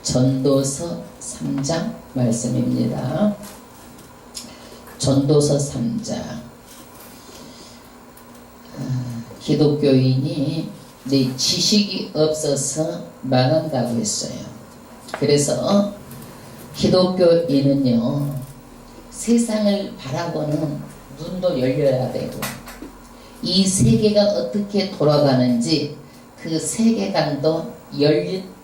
전도서 3장 말씀입니다. 전도서 3장. 기독교인이 내 지식이 없어서 망한다고 했어요. 그래서 기독교인은요, 세상을 바라보는 눈도 열려야 되고, 이 세계가 어떻게 돌아가는지 그 세계관도 열린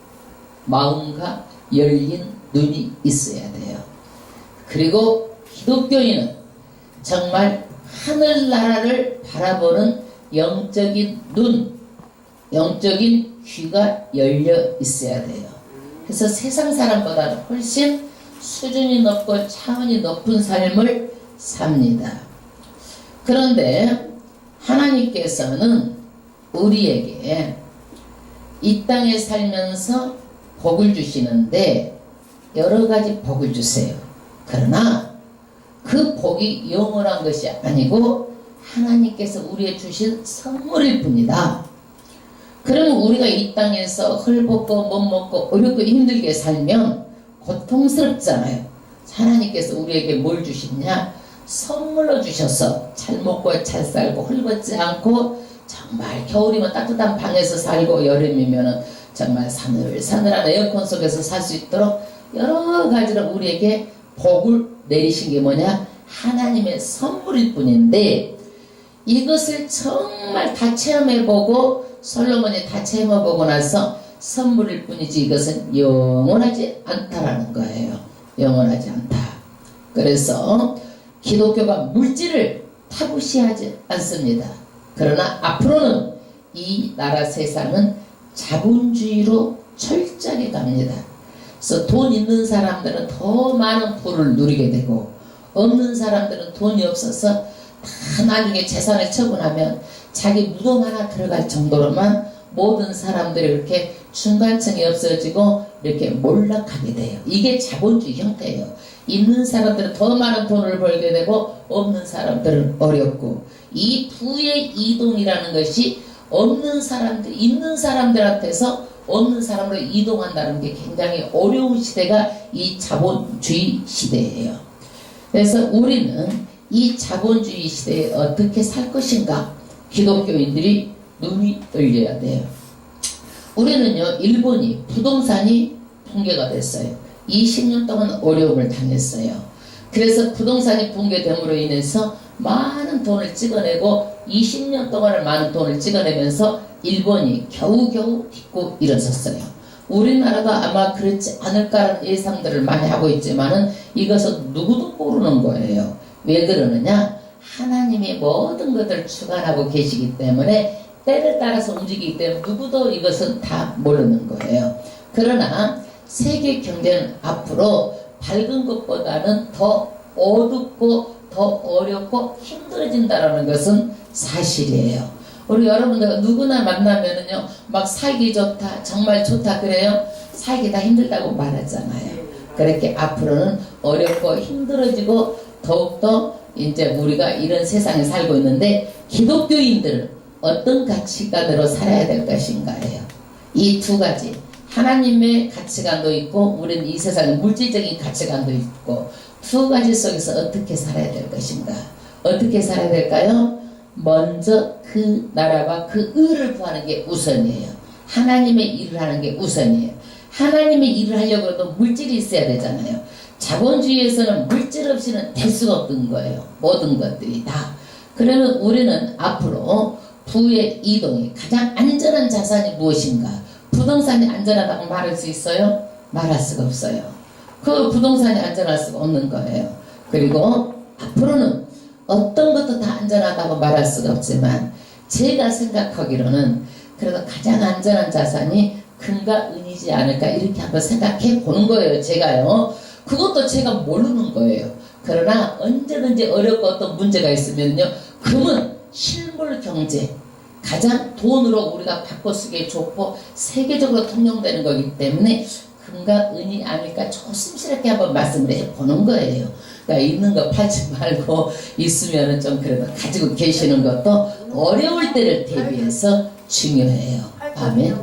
마음과 열린 눈이 있어야 돼요. 그리고 기독교인은 정말 하늘나라를 바라보는 영적인 눈, 영적인 귀가 열려 있어야 돼요. 그래서 세상 사람보다 훨씬 수준이 높고 차원이 높은 삶을 삽니다. 그런데 하나님께서는 우리에게 이 땅에 살면서 복을 주시는데 여러 가지 복을 주세요. 그러나 그 복이 영원한 것이 아니고 하나님께서 우리에게 주신 선물일 뿐이다. 그러면 우리가 이 땅에서 헐벗고 못 먹고 어렵고 힘들게 살면 고통스럽잖아요. 하나님께서 우리에게 뭘 주시냐? 선물로 주셔서 잘 먹고 잘 살고 헐벗지 않고 정말 겨울이면 따뜻한 방에서 살고 여름이면 정말 사늘사늘한 에어컨 속에서 살 수 있도록 여러 가지로 우리에게 복을 내리신 게 뭐냐? 하나님의 선물일 뿐인데 이것을 정말 다 체험해보고 솔로몬이 다 체험해보고 나서 선물일 뿐이지 이것은 영원하지 않다라는 거예요. 영원하지 않다. 그래서 기독교가 물질을 타부시하지 않습니다. 그러나 앞으로는 이 나라 세상은 자본주의로 철저하게 갑니다. 그래서 돈 있는 사람들은 더 많은 부를 누리게 되고 없는 사람들은 돈이 없어서 다 나중에 재산을 처분하면 자기 무덤 하나 들어갈 정도로만 모든 사람들이 이렇게 중간층이 없어지고 이렇게 몰락하게 돼요. 이게 자본주의 형태예요. 있는 사람들은 더 많은 돈을 벌게 되고 없는 사람들은 어렵고, 이 부의 이동이라는 것이 없는 사람들, 있는 사람들한테서 없는 사람으로 이동한다는 게 굉장히 어려운 시대가 이 자본주의 시대예요. 그래서 우리는 이 자본주의 시대에 어떻게 살 것인가? 기독교인들이 눈이 열려야 돼요. 우리는요, 일본이 부동산이 붕괴가 됐어요. 20년 동안 어려움을 당했어요. 그래서 부동산이 붕괴됨으로 인해서 많은 돈을 찍어내고 20년 동안을 많은 돈을 찍어내면서 일본이 겨우겨우 딛고 일어섰어요. 우리나라도 아마 그렇지 않을까라는 예상들을 많이 하고 있지만은 이것은 누구도 모르는 거예요. 왜 그러느냐? 하나님이 모든 것들을 주관하고 계시기 때문에 때를 따라서 움직이기 때문에 누구도 이것은 다 모르는 거예요. 그러나 세계 경제는 앞으로 밝은 것보다는 더 어둡고 더 어렵고 힘들어진다는 것은 사실이에요. 우리 여러분들 누구나 만나면은요, 막 살기 좋다, 정말 좋다 그래요? 살기 다 힘들다고 말하잖아요. 그렇게 앞으로는 어렵고 힘들어지고 더욱더 이제 우리가 이런 세상에 살고 있는데 기독교인들은 어떤 가치관으로 살아야 될 것인가예요. 이 두 가지, 하나님의 가치관도 있고 우리는 이 세상의 물질적인 가치관도 있고, 두 가지 속에서 어떻게 살아야 될 것인가? 어떻게 살아야 될까요? 먼저 그 나라와 그 의를 구하는 게 우선이에요. 하나님의 일을 하는 게 우선이에요. 하나님의 일을 하려고 해도 물질이 있어야 되잖아요. 자본주의에서는 물질 없이는 될 수가 없는 거예요. 모든 것들이 다. 그러면 우리는 앞으로 부의 이동이 가장 안전한 자산이 무엇인가? 부동산이 안전하다고 말할 수 있어요? 말할 수가 없어요. 그 부동산이 안전할 수가 없는 거예요. 그리고 앞으로는 어떤 것도 다 안전하다고 말할 수가 없지만 제가 생각하기로는 그래도 가장 안전한 자산이 금과 은이지 않을까, 이렇게 한번 생각해 보는 거예요. 제가요. 그것도 제가 모르는 거예요. 그러나 언제든지 어렵고 어떤 문제가 있으면요, 금은 실물 경제, 가장 돈으로 우리가 바꿔 쓰기에 좋고 세계적으로 통용되는 거기 때문에 금과 은이 아닐까 조심스럽게 한번 말씀을 해보는 거예요. 그러니까 있는 거 팔지 말고 있으면은 좀 그래도 가지고 계시는 것도 어려울 때를 대비해서 중요해요. 아멘.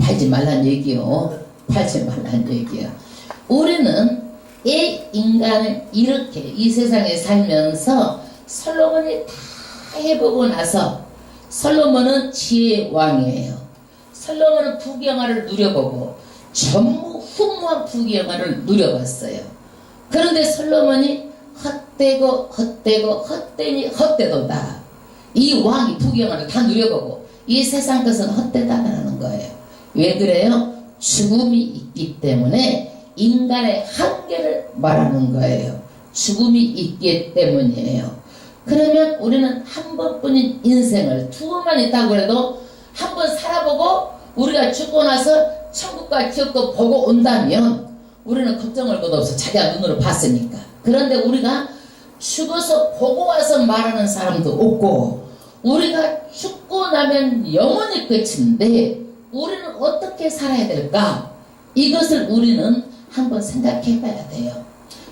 팔지 말란 얘기요. 팔지 말라는 얘기야. 우리는 이 인간을 이렇게 이 세상에 살면서 솔로몬이 다 해보고 나서 솔로몬은 지혜의 왕이에요. 솔로몬은 부귀영화를 누려보고 전부 후무한 부귀영화를 누려봤어요. 그런데 솔로몬이 헛되니 헛되도다. 이 왕이 부귀영화를 다 누려보고 이 세상 것은 헛되다라는 거예요. 왜 그래요? 죽음이 있기 때문에 인간의 한계를 말하는 거예요. 죽음이 있기 때문이에요. 그러면 우리는 한 번뿐인 인생을 두 번만 있다고 해도 한 번 살아보고 우리가 죽고 나서 천국과 지옥도 보고 온다면 우리는 걱정할 것 없어. 자기가 눈으로 봤으니까. 그런데 우리가 죽어서 보고 와서 말하는 사람도 없고 우리가 죽고 나면 영원히 끝인데 우리는 어떻게 살아야 될까? 이것을 우리는 한번 생각해 봐야 돼요.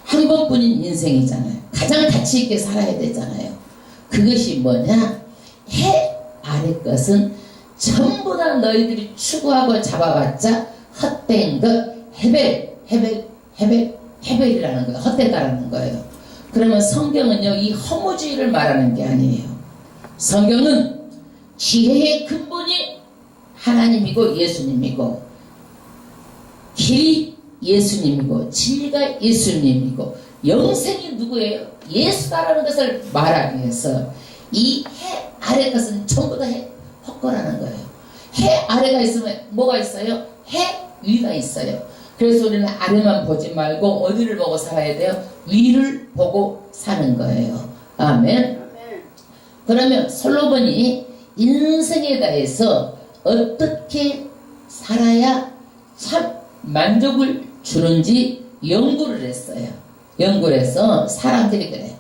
한 번뿐인 인생이잖아요. 가장 가치 있게 살아야 되잖아요. 그것이 뭐냐? 해 아래 것은 전부 다 너희들이 추구하고 잡아봤자 헛된 것, 헤벨이라는 거예요. 헛되다라는 거예요. 그러면 성경은요, 이 허무주의를 말하는 게 아니에요. 성경은 지혜의 근본이 하나님이고 예수님이고 길이 예수님이고 진리가 예수님이고 영생이 누구예요? 예수다라는 것을 말하기 위해서 이 해 아래 것은 전부 다 헛거라는 거예요. 해 아래가 있으면 뭐가 있어요? 해 위가 있어요. 그래서 우리는 아래만 보지 말고 어디를 보고 살아야 돼요? 위를 보고 사는 거예요. 아멘. 그러면 솔로몬이 인생에 대해서 어떻게 살아야 참 만족을 주는지 연구를 했어요. 연구를 해서 사람들이 그래.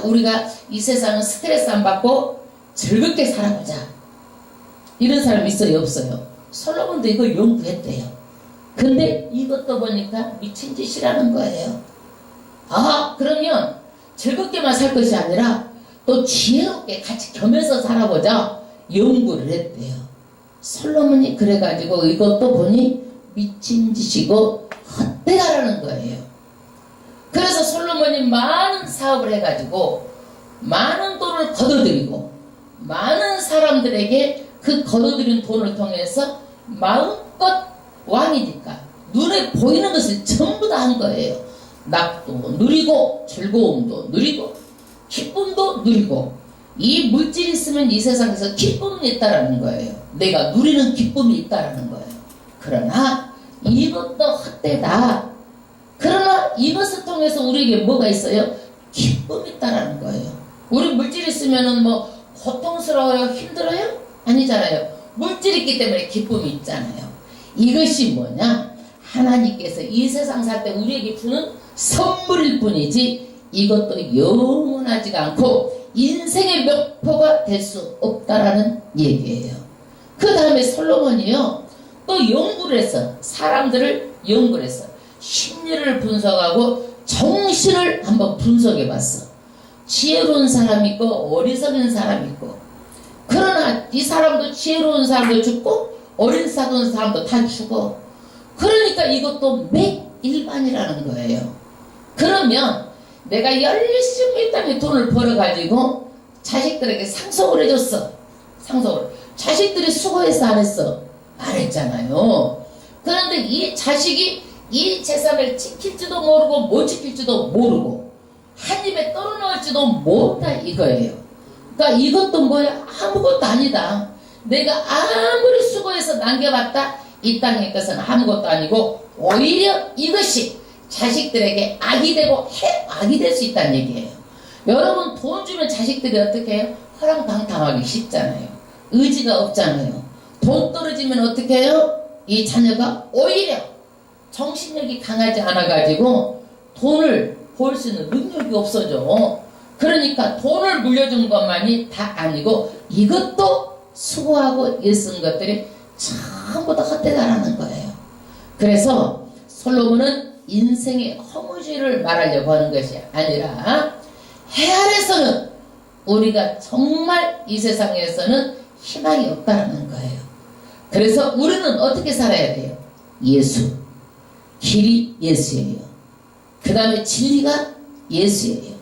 우리가 이 세상은 스트레스 안 받고 즐겁게 살아보자. 이런 사람 있어요? 없어요? 솔로몬도 이거 연구했대요. 근데 이것도 보니까 미친 짓이라는 거예요. 그러면 즐겁게만 살 것이 아니라 또 지혜롭게 같이 겸해서 살아보자. 연구를 했대요. 솔로몬이 그래가지고 이것도 보니 미친 짓이고 헛되다라는 거예요. 그래서 솔로몬이 많은 사업을 해가지고 많은 돈을 거둬들이고 많은 사람들에게 그 거둬들인 돈을 통해서 마음껏 왕이니까 눈에 보이는 것을 전부 다 한 거예요. 낙도 누리고 즐거움도 누리고 기쁨도 누리고 이 물질이 있으면 이 세상에서 기쁨이 있다라는 거예요. 내가 누리는 기쁨이 있다라는 거예요. 그러나 이것도 헛되다. 그러나 이것을 통해서 우리에게 뭐가 있어요? 기쁨이 있다라는 거예요. 우리 물질 있으면은 뭐 고통스러워요? 힘들어요? 아니잖아요. 물질이 있기 때문에 기쁨이 있잖아요. 이것이 뭐냐? 하나님께서 이 세상 살 때 우리에게 주는 선물일 뿐이지 이것도 영원하지가 않고 인생의 목표가 될 수 없다라는 얘기예요. 그 다음에 솔로몬이요 또 연구를 했어. 사람들을 연구를 했어. 심리를 분석하고 정신을 한번 분석해 봤어. 지혜로운 사람이 있고 어리석은 사람이 있고 그러나 이 사람도 지혜로운 사람도 죽고 어리석은 사람도 다 죽어. 그러니까 이것도 맥일반이라는 거예요. 그러면 내가 열심히 이 땅에 돈을 벌어가지고 자식들에게 상속을 해줬어. 상속을. 자식들이 수고해서 안 했어? 안 했잖아요. 그런데 이 자식이 이 재산을 지킬지도 모르고 못 지킬지도 모르고 한 입에 떨어놓을지도 모른다 이거예요. 그러니까 이것도 뭐야? 아무것도 아니다. 내가 아무리 수고해서 남겨봤다 이 땅의 것은 아무것도 아니고 오히려 이것이 자식들에게 악이 되고 악이 될 수 있다는 얘기예요. 여러분 돈 주면 자식들이 어떻게 해요? 허랑방탕하기 쉽잖아요. 의지가 없잖아요. 돈 떨어지면 어떻게 해요? 이 자녀가 오히려 정신력이 강하지 않아가지고 돈을 벌 수 있는 능력이 없어져. 그러니까 돈을 물려준 것만이 다 아니고 이것도 수고하고 애쓴 것들이 전부 다 헛되다라는 거예요. 그래서 솔로몬은 인생의 허무주의를 말하려고 하는 것이 아니라 해 아래서는 우리가 정말 이 세상에서는 희망이 없다는 거예요. 그래서 우리는 어떻게 살아야 돼요? 예수, 길이 예수예요. 그 다음에 진리가 예수예요.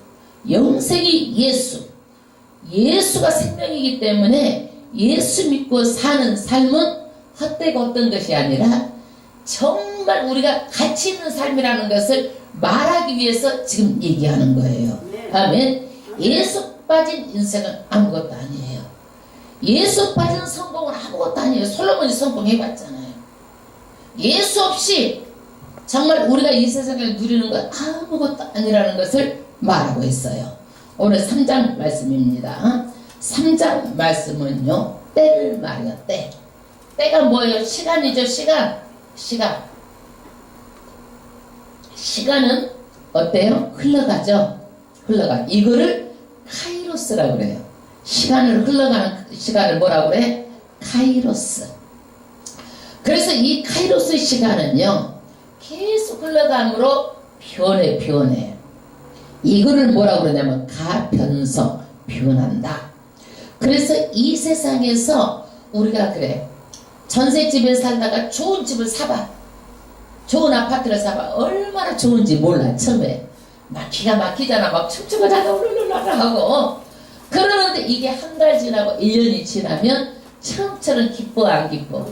영생이 예수. 예수가 생명이기 때문에 예수 믿고 사는 삶은 헛되고 어떤 것이 아니라 정말 우리가 가치 있는 삶이라는 것을 말하기 위해서 지금 얘기하는 거예요. 아멘. 예수 빠진 인생은 아무것도 아니에요. 예수 빠진 성공은 아무것도 아니에요. 솔로몬이 성공해봤잖아요. 예수 없이 정말 우리가 이 세상을 누리는 건 아무것도 아니라는 것을 말하고 있어요. 오늘 3장 말씀입니다. 3장 말씀은요, 때를 말해요. 때. 때가 뭐예요? 시간이죠. 시간은 어때요? 흘러가죠. 이거를 카이로스라고 그래요. 시간을 흘러가는 시간을 뭐라고 그래? 카이로스. 그래서 이 카이로스 시간은요, 계속 흘러감으로 변해. 이거를 뭐라고 그러냐면 가변성, 변한다. 그래서 이 세상에서 우리가 그래, 전셋집에 살다가 좋은 집을 사봐, 좋은 아파트를 사봐, 얼마나 좋은지 몰라. 처음에 막 기가 막히잖아. 막 춤추고 자다 울룰룰라 하고. 그러는데 이게 한 달 지나고 1년이 지나면 처음처럼 기뻐 안 기뻐?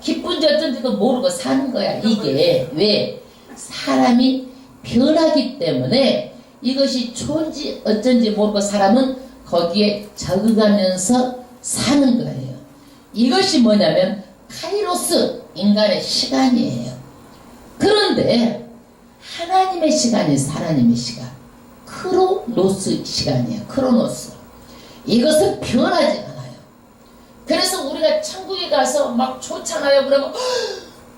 기쁜지 어쩐지도 모르고 사는 거야. 이게 왜? 사람이 변하기 때문에 이것이 좋은지 어쩐지 모르고 사람은 거기에 적응하면서 사는 거예요. 이것이 뭐냐면 카이로스, 인간의 시간이에요. 그런데 하나님의 시간이 하나님의 시간, 크로노스 시간이에요. 크로노스. 이것은 변하지 않아요. 그래서 우리가 천국에 가서 막 좋잖아요. 그러면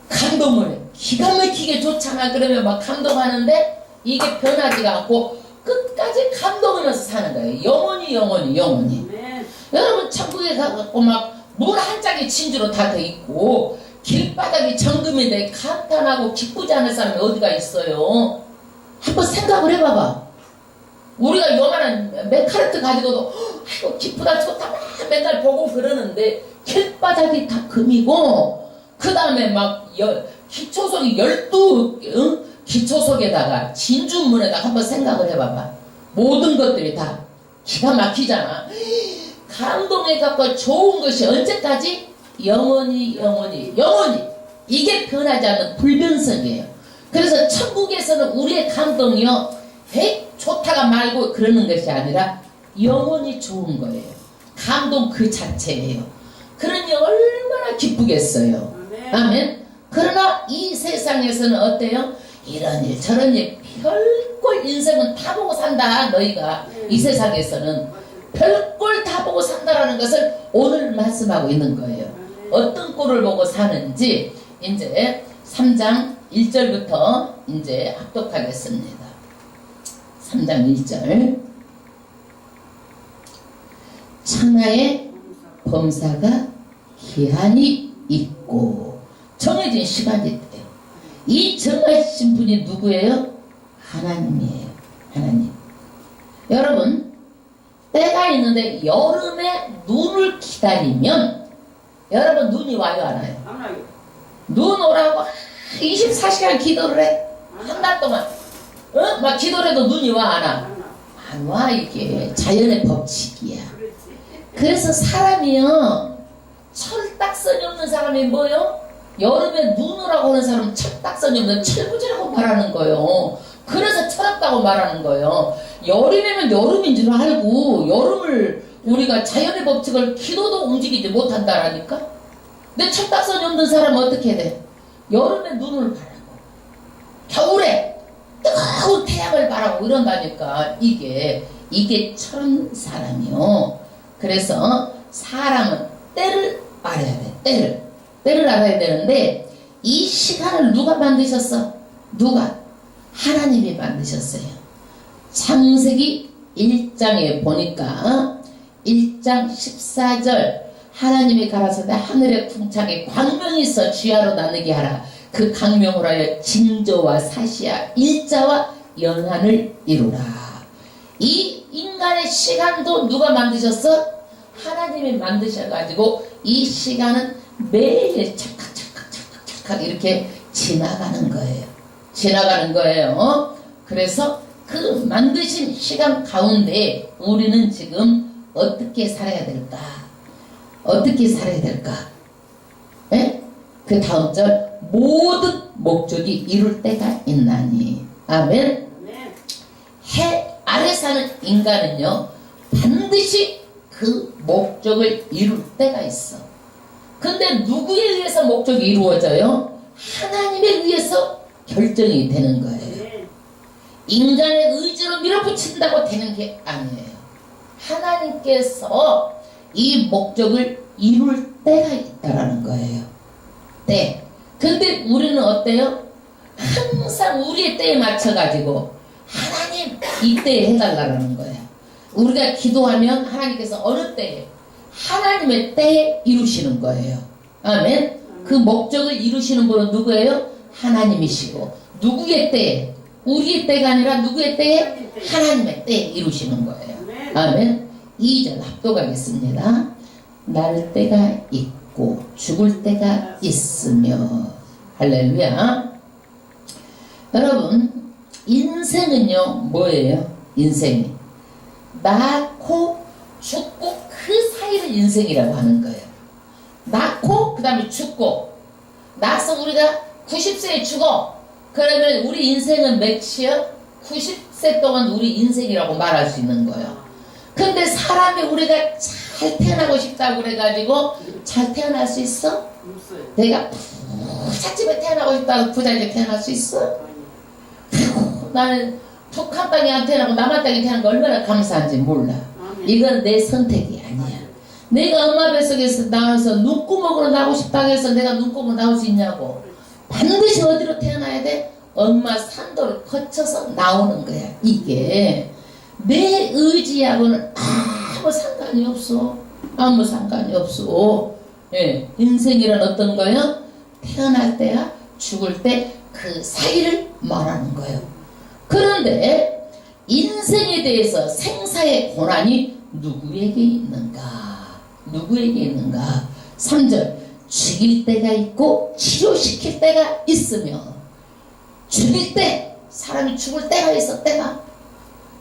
감동을 해. 기가 막히게 좋잖아. 그러면 막 감동하는데 이게 변하지가 않고 끝까지 감동하면서 사는 거예요. 영원히. 네. 여러분 천국에 가고 막 문 한 짝이 진주로 다 돼 있고 길바닥이 정금이 돼 감탄하고 기쁘지 않은 사람이 어디가 있어요? 한번 생각을 해봐봐. 우리가 요만한 메카르트 가지고도 아이고 기쁘다 좋다 막 맨날 보고 그러는데 길바닥이 다 금이고 그 다음에 막 기초석이 12 기초석에다가 진주문에다가 한번 생각을 해봐봐. 모든 것들이 다 기가 막히잖아. 감동해갖고 좋은 것이 언제까지? 영원히. 이게 변하지 않는 불변성이에요. 그래서 천국에서는 우리의 감동이요, 좋다가 말고 그러는 것이 아니라 영원히 좋은 거예요. 감동 그 자체예요. 그러니 얼마나 기쁘겠어요. 아멘. 그러나 이 세상에서는 어때요? 이런 일 저런 일 별꼴 인생은 다 보고 산다. 너희가 이 세상에서는 별꼴 다 보고 산다라는 것을 오늘 말씀하고 있는 거예요. 어떤 꼴을 보고 사는지 이제 3장 1절부터 이제 합독하겠습니다. 3장 1절. 천하의 범사가 기한이 있고 정해진 시간이 있대요. 이 정하신 분이 누구예요? 하나님이에요. 하나님. 여러분, 때가 있는데 여름에 눈을 기다리면 여러분 눈이 와요 안 와요? 안 와요. 눈 오라고 24시간 기도를 해. 한 달 동안 막 기도를 해도 눈이 와 안 와? 안 와. 이게 자연의 법칙이야. 그래서 사람이요, 철딱선이 없는 사람이 뭐요? 여름에 눈 오라고 하는 사람은 철딱선이 없는 철부지라고 말하는 거예요. 그래서 철없다고 말하는 거예요. 여름이면 여름인 줄 알고 여름을 우리가 자연의 법칙을 기도도 움직이지 못한다라니까. 근데 철딱선이 없는 사람은 어떻게 돼? 여름에 눈을 바라고 겨울에 뜨거운 태양을 바라고 이런다니까. 이게 철은 사람이요. 그래서 사람은 때를 알아야 돼. 때를 알아야 되는데 이 시간을 누가 만드셨어? 누가? 하나님이 만드셨어요. 창세기 1장에 보니까 1장 14절 하나님이 가라사대 하늘의 궁창에 광명이 있어 주야로 나누게 하라. 그 광명으로 하여 징조와 사시야 일자와 연한을 이루라. 이 인간의 시간도 누가 만드셨어? 하나님이 만드셔가지고 이 시간은 매일 착각 이렇게 지나가는 거예요. 지나가는 거예요. 그래서 그 만드신 시간 가운데 우리는 지금 어떻게 살아야 될까? 어떻게 살아야 될까? 예? 그 다음 절, 모든 목적이 이룰 때가 있나니. 아멘. 해 아래 사는 인간은요, 반드시 그 목적을 이룰 때가 있어. 근데 누구에 의해서 목적이 이루어져요? 하나님에 의해서 결정이 되는 거예요. 인간의 의지로 밀어붙인다고 되는 게 아니에요. 하나님께서 이 목적을 이룰 때가 있다라는 거예요. 때. 근데 우리는 어때요? 항상 우리의 때에 맞춰가지고 하나님 이때에 해달라는 거야. 우리가 기도하면 하나님께서 어느 때에 하나님의 때에 이루시는 거예요. 아멘. 그 목적을 이루시는 분은 누구예요? 하나님이시고, 누구의 때에? 우리의 때가 아니라 누구의 때에? 하나님의 때에 이루시는 거예요. 아멘. 2절 합독하겠습니다. 날 때가 있고 죽을 때가 있으며. 할렐루야. 여러분, 인생은요 뭐예요? 인생이 낳고 죽고 그 사이를 인생이라고 하는 거예요. 낳고 그 다음에 죽고, 낳아서 우리가 90세에 죽어. 그러면 우리 인생은 몇이요? 90세 동안 우리 인생이라고 말할 수 있는 거예요. 근데 사람이 우리가 잘 태어나고 싶다고 그래가지고 잘 태어날 수 있어? 내가 부잣집에 태어나고 싶다고 부잣집에 태어날 수 있어? 나는 북한 땅에 안 태어나고 남한 땅에 태어난 거 얼마나 감사한지 몰라. 이건 내 선택이 아니야. 내가 엄마 뱃속에서 나와서 눈구멍으로 나오고 싶다고 해서 내가 눈구멍으로 나올 수 있냐고. 반드시 어디로 태어나야 돼? 엄마 산도를 거쳐서 나오는 거야. 이게 내 의지하고는 아무 상관이 없어. 아무 상관이 없어. 예, 인생이란 어떤 거요? 태어날 때야 죽을 때 그 사이를 말하는 거예요. 그런데 인생에 대해서 생사의 고난이 누구에게 있는가? 누구에게 있는가? 3절, 죽일 때가 있고 치료시킬 때가 있으며. 죽일 때, 사람이 죽을 때가 있어, 때가.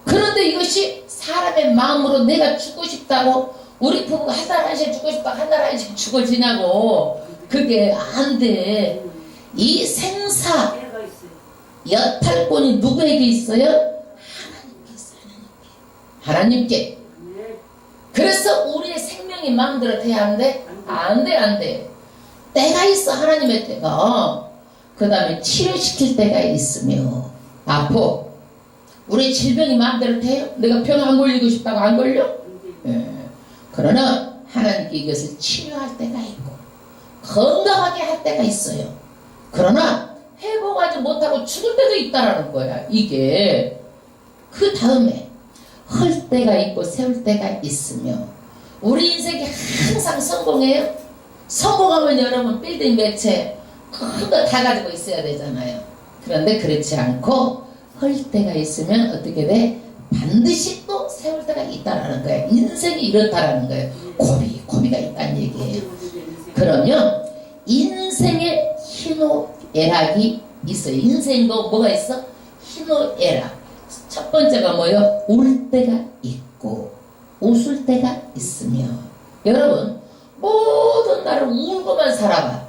그런데 이것이 사람의 마음으로 내가 죽고 싶다고, 우리 부부가 한 달 한씩 죽고 싶다고 한 달 한씩 죽어지냐고. 그게 안 돼. 이 생사 여탈권이 누구에게 있어요? 하나님께 있어요. 하나님께. 그래서 우리의 생명이 마음대로 돼야 하는데 안 돼, 안 돼. 때가 있어. 하나님의 때가. 그 다음에 치료시킬 때가 있으며. 아파. 우리 질병이 마음대로 돼요? 내가 병 안 걸리고 싶다고 안 걸려? 예. 그러나 하나님께 이것을 치료할 때가 있고 건강하게 할 때가 있어요. 그러나 회복하지 못하고 죽을 때도 있다라는 거야. 이게 그 다음에 헐 때가 있고 세울 때가 있으며. 우리 인생이 항상 성공해요? 성공하면 여러분 빌딩 몇 채 큰 거 다 가지고 있어야 되잖아요. 그런데 그렇지 않고 헐 때가 있으면 어떻게 돼? 반드시 또 세울 때가 있다라는 거예요. 인생이 이렇다라는 거예요. 고비가 있다는 얘기예요. 그러면 인생의 희노애락이 있어요. 인생도 뭐가 있어? 희노애락. 첫 번째가 뭐예요? 울 때가 있고 웃을 때가 있으며. 여러분, 모든 날을 울고만 살아봐.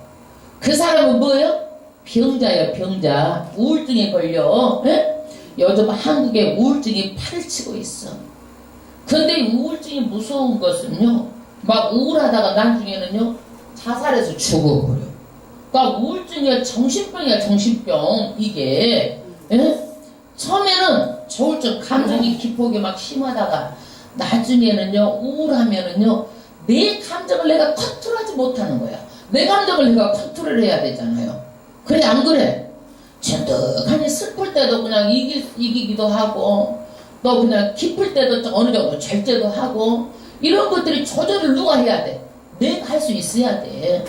그 사람은 뭐예요? 병자예요. 병자. 우울증에 걸려. 에? 요즘 한국에 우울증이 팔을 치고 있어. 근데 우울증이 무서운 것은요, 막 우울하다가 나중에는요 자살해서 죽어버려. 그러니까 우울증이야 정신병이야. 정신병. 이게 처음에는 저울증 감정이 기폭이 막 심하다가 나중에는요 우울하면은요 내 감정을 내가 컨트롤하지 못하는 거야. 내 감정을 내가 컨트롤해야 되잖아요. 그래 안 그래? 천득하니 슬플 때도 그냥 이기기도 하고 또 그냥 기쁠 때도 어느 정도 잘 때도 하고 이런 것들이 조절을 누가 해야 돼? 내가 할 수 있어야 돼.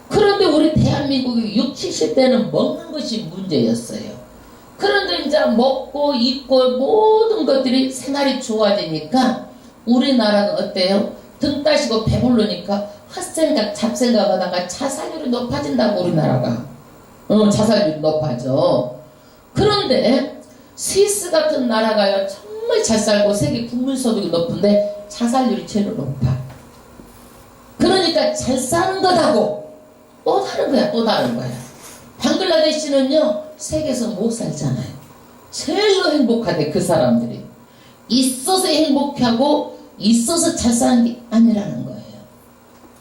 그런데 우리 대한민국이 60, 70대는 먹는 것이 문제였어요. 그런데 이제 먹고 입고 모든 것들이 생활이 좋아지니까 우리나라가 어때요? 등 따시고 배부르니까 헛생각 잡생각 하다가 자살률이 높아진다고. 우리나라가 자살률이 높아져. 그런데 스위스 같은 나라가요 정말 잘 살고 세계 국민소득이 높은데 자살률이 제일 높아. 그러니까 잘 사는 것하고 또 다른 거야, 또 다른 거야. 방글라데시는요 세계에서 못 살잖아요. 제일로 행복하대. 그 사람들이 있어서 행복하고 있어서 잘 사는 게 아니라는 거예요.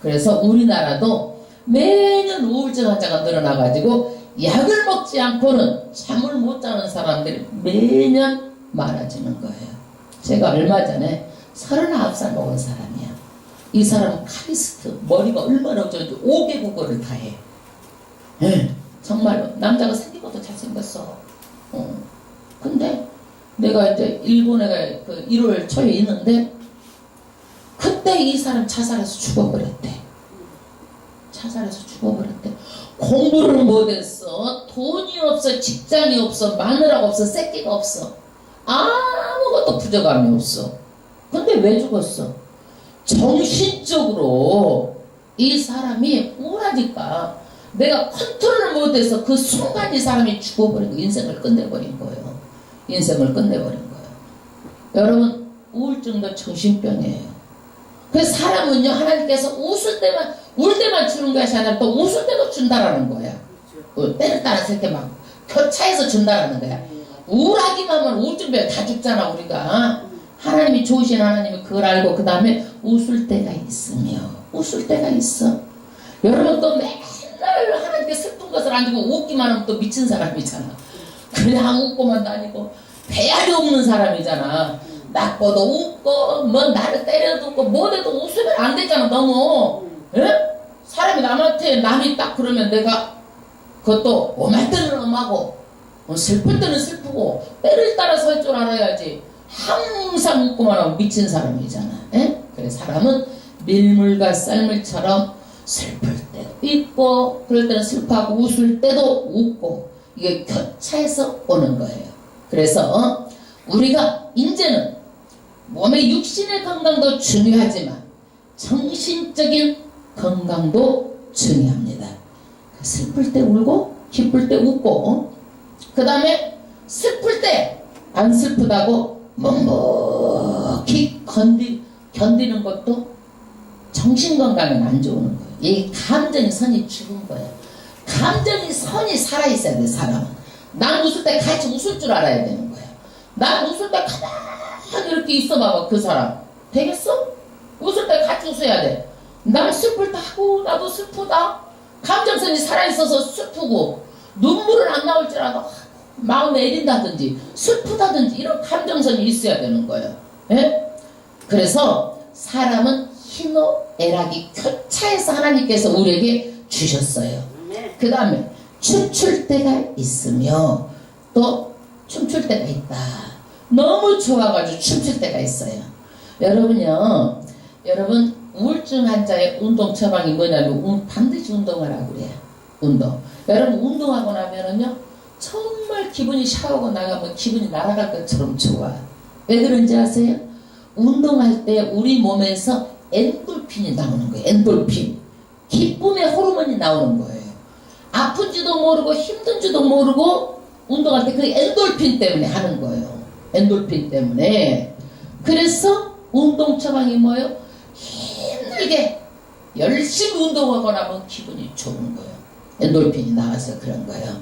그래서 우리나라도 매년 우울증 환자가 늘어나가지고 약을 먹지 않고는 잠을 못 자는 사람들이 매년 많아지는 거예요. 제가 얼마 전에 39살 먹은 사람이야. 이 사람은 카리스트, 머리가 얼마나 좋은지 5개국어를 다 해. 네, 정말로 남자가 생긴 것도 잘생겼어. 근데 내가 이제 일본에 그 1월 초에 있는데 그때 이 사람 자살해서 죽어버렸대. 자살해서 죽어버렸대. 공부를 못했어. 돈이 없어. 직장이 없어. 마누라가 없어. 새끼가 없어. 아무것도 부족함이 없어. 근데 왜 죽었어? 정신적으로 이 사람이 우울하니까 내가 컨트롤을 못해서 그 순간 이 사람이 죽어버리고 인생을 끝내버린 거예요. 인생을 끝내버린 거예요. 여러분 우울증도 정신병이에요. 그래서 사람은요 하나님께서 웃을 때만 울 때만 주는 것이 아니라 또 웃을 때도 준다라는 거야. 때를 따라서 이렇게 막 교차해서 준다라는 거야. 우울하기만 하면 우울증병 다 죽잖아 우리가. 하나님이 좋으신 하나님이 그걸 알고 그 다음에 웃을 때가 있으며 웃을 때가 있어. 여러분 또 맨날 하나님께 슬픈 것을 안 주고 웃기만 하면 또 미친 사람이잖아. 그냥 웃고만 다니고 배알이 없는 사람이잖아. 나빠도 웃고 뭐 나를 때려도 웃고 뭐래도 웃으면 안 되잖아. 너무 에? 사람이 남이 딱 그러면 내가 그것도 엄할 때는 엄하고 슬플 때는 슬프고 때를 따라서 할 줄 알아야지. 항상 웃고만 하면 미친 사람이잖아. 에? 그래 사람은 밀물과 쌀물처럼 슬플 때도 있고 그럴 때는 슬퍼하고 웃을 때도 웃고 이게 교차해서 오는 거예요. 그래서 우리가 이제는 몸의 육신의 건강도 중요하지만 정신적인 건강도 중요합니다. 슬플 때 울고 기쁠 때 웃고 그 다음에 슬플 때 안 슬프다고 묵묵히 견디는 것도 정신건강에 안 좋은 거예요. 이 감정이 선이 죽은 거예요. 감정이 선이 살아있어야 돼. 사람은 난 웃을 때 같이 웃을 줄 알아야 되는 거야. 난 웃을 때 가만히 이렇게 있어봐봐. 그 사람 되겠어? 웃을 때 같이 웃어야 돼. 난 슬플 때 하고 나도 슬프다. 감정선이 살아있어서 슬프고 눈물은 안 나올지라도 마음에 애린다든지 슬프다든지 이런 감정선이 있어야 되는 거예요. 예? 그래서 사람은 희노애락이 교차해서 하나님께서 우리에게 주셨어요. 그 다음에 춤출 때가 있으며 또 춤출 때가 있다. 너무 좋아가지고 춤출 때가 있어요. 여러분요, 여러분 우울증 환자의 운동 처방이 뭐냐면 반드시 운동하라고 그래요. 운동. 여러분 운동하고 나면은요 정말 기분이 샤워하고 나가면 기분이 날아갈 것처럼 좋아. 왜 그런지 아세요? 운동할 때 우리 몸에서 엔돌핀이 나오는 거예요. 엔돌핀. 기쁨의 호르몬이 나오는 거예요. 아픈지도 모르고 힘든지도 모르고 운동할 때 그 엔돌핀 때문에 하는 거예요. 엔돌핀 때문에. 그래서 운동 처방이 뭐예요? 힘들게 열심히 운동하고 나면 기분이 좋은 거예요. 엔돌핀이 나와서 그런 거예요.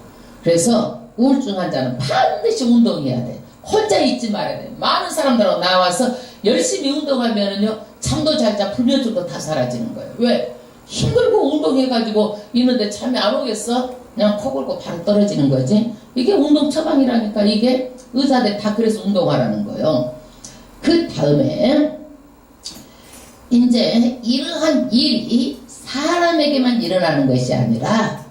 그래서 우울증 환자는 반드시 운동해야 돼. 혼자 있지 말아야 돼. 많은 사람들하고 나와서 열심히 운동하면은요 잠도 잘 자, 불면증도 다 사라지는 거예요. 왜? 힘들고 운동해가지고 있는데 잠이 안 오겠어? 그냥 코 골고 바로 떨어지는 거지. 이게 운동 처방이라니까. 이게 의사들 다 그래서 운동하라는 거예요. 그 다음에 이제 이러한 일이 사람에게만 일어나는 것이 아니라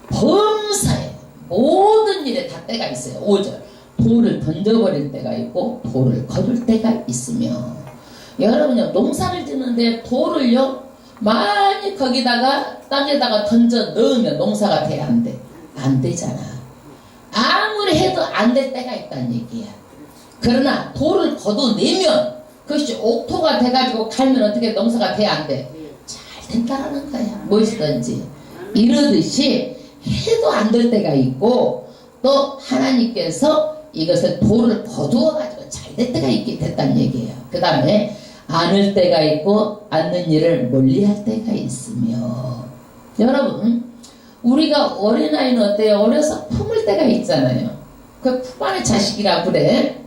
범사에 모든 일에 다 때가 있어요. 5절 돌을 던져버릴 때가 있고 돌을 거둘 때가 있으며 여러분요 농사를 짓는데 돌을요 많이 거기다가 땅에다가 던져 넣으면 농사가 돼? 안 돼? 안 되잖아. 아무리 해도 안 될 때가 있다는 얘기야. 그러나 돌을 걷어내면 그것이 옥토가 돼가지고 갈면 어떻게 농사가 돼? 안 돼? 잘 된다라는 거야. 무엇이든지 이러듯이 해도 안 될 때가 있고 또 하나님께서 이것을 돌을 거두어 가지고 잘 될 때가 있게 됐다는 얘기예요. 그 다음에 안을 때가 있고 않는 일을 멀리할 때가 있으며, 여러분 우리가 어린아이는 어때요? 어려서 품을 때가 있잖아요. 그 품 안에 자식이라 그래.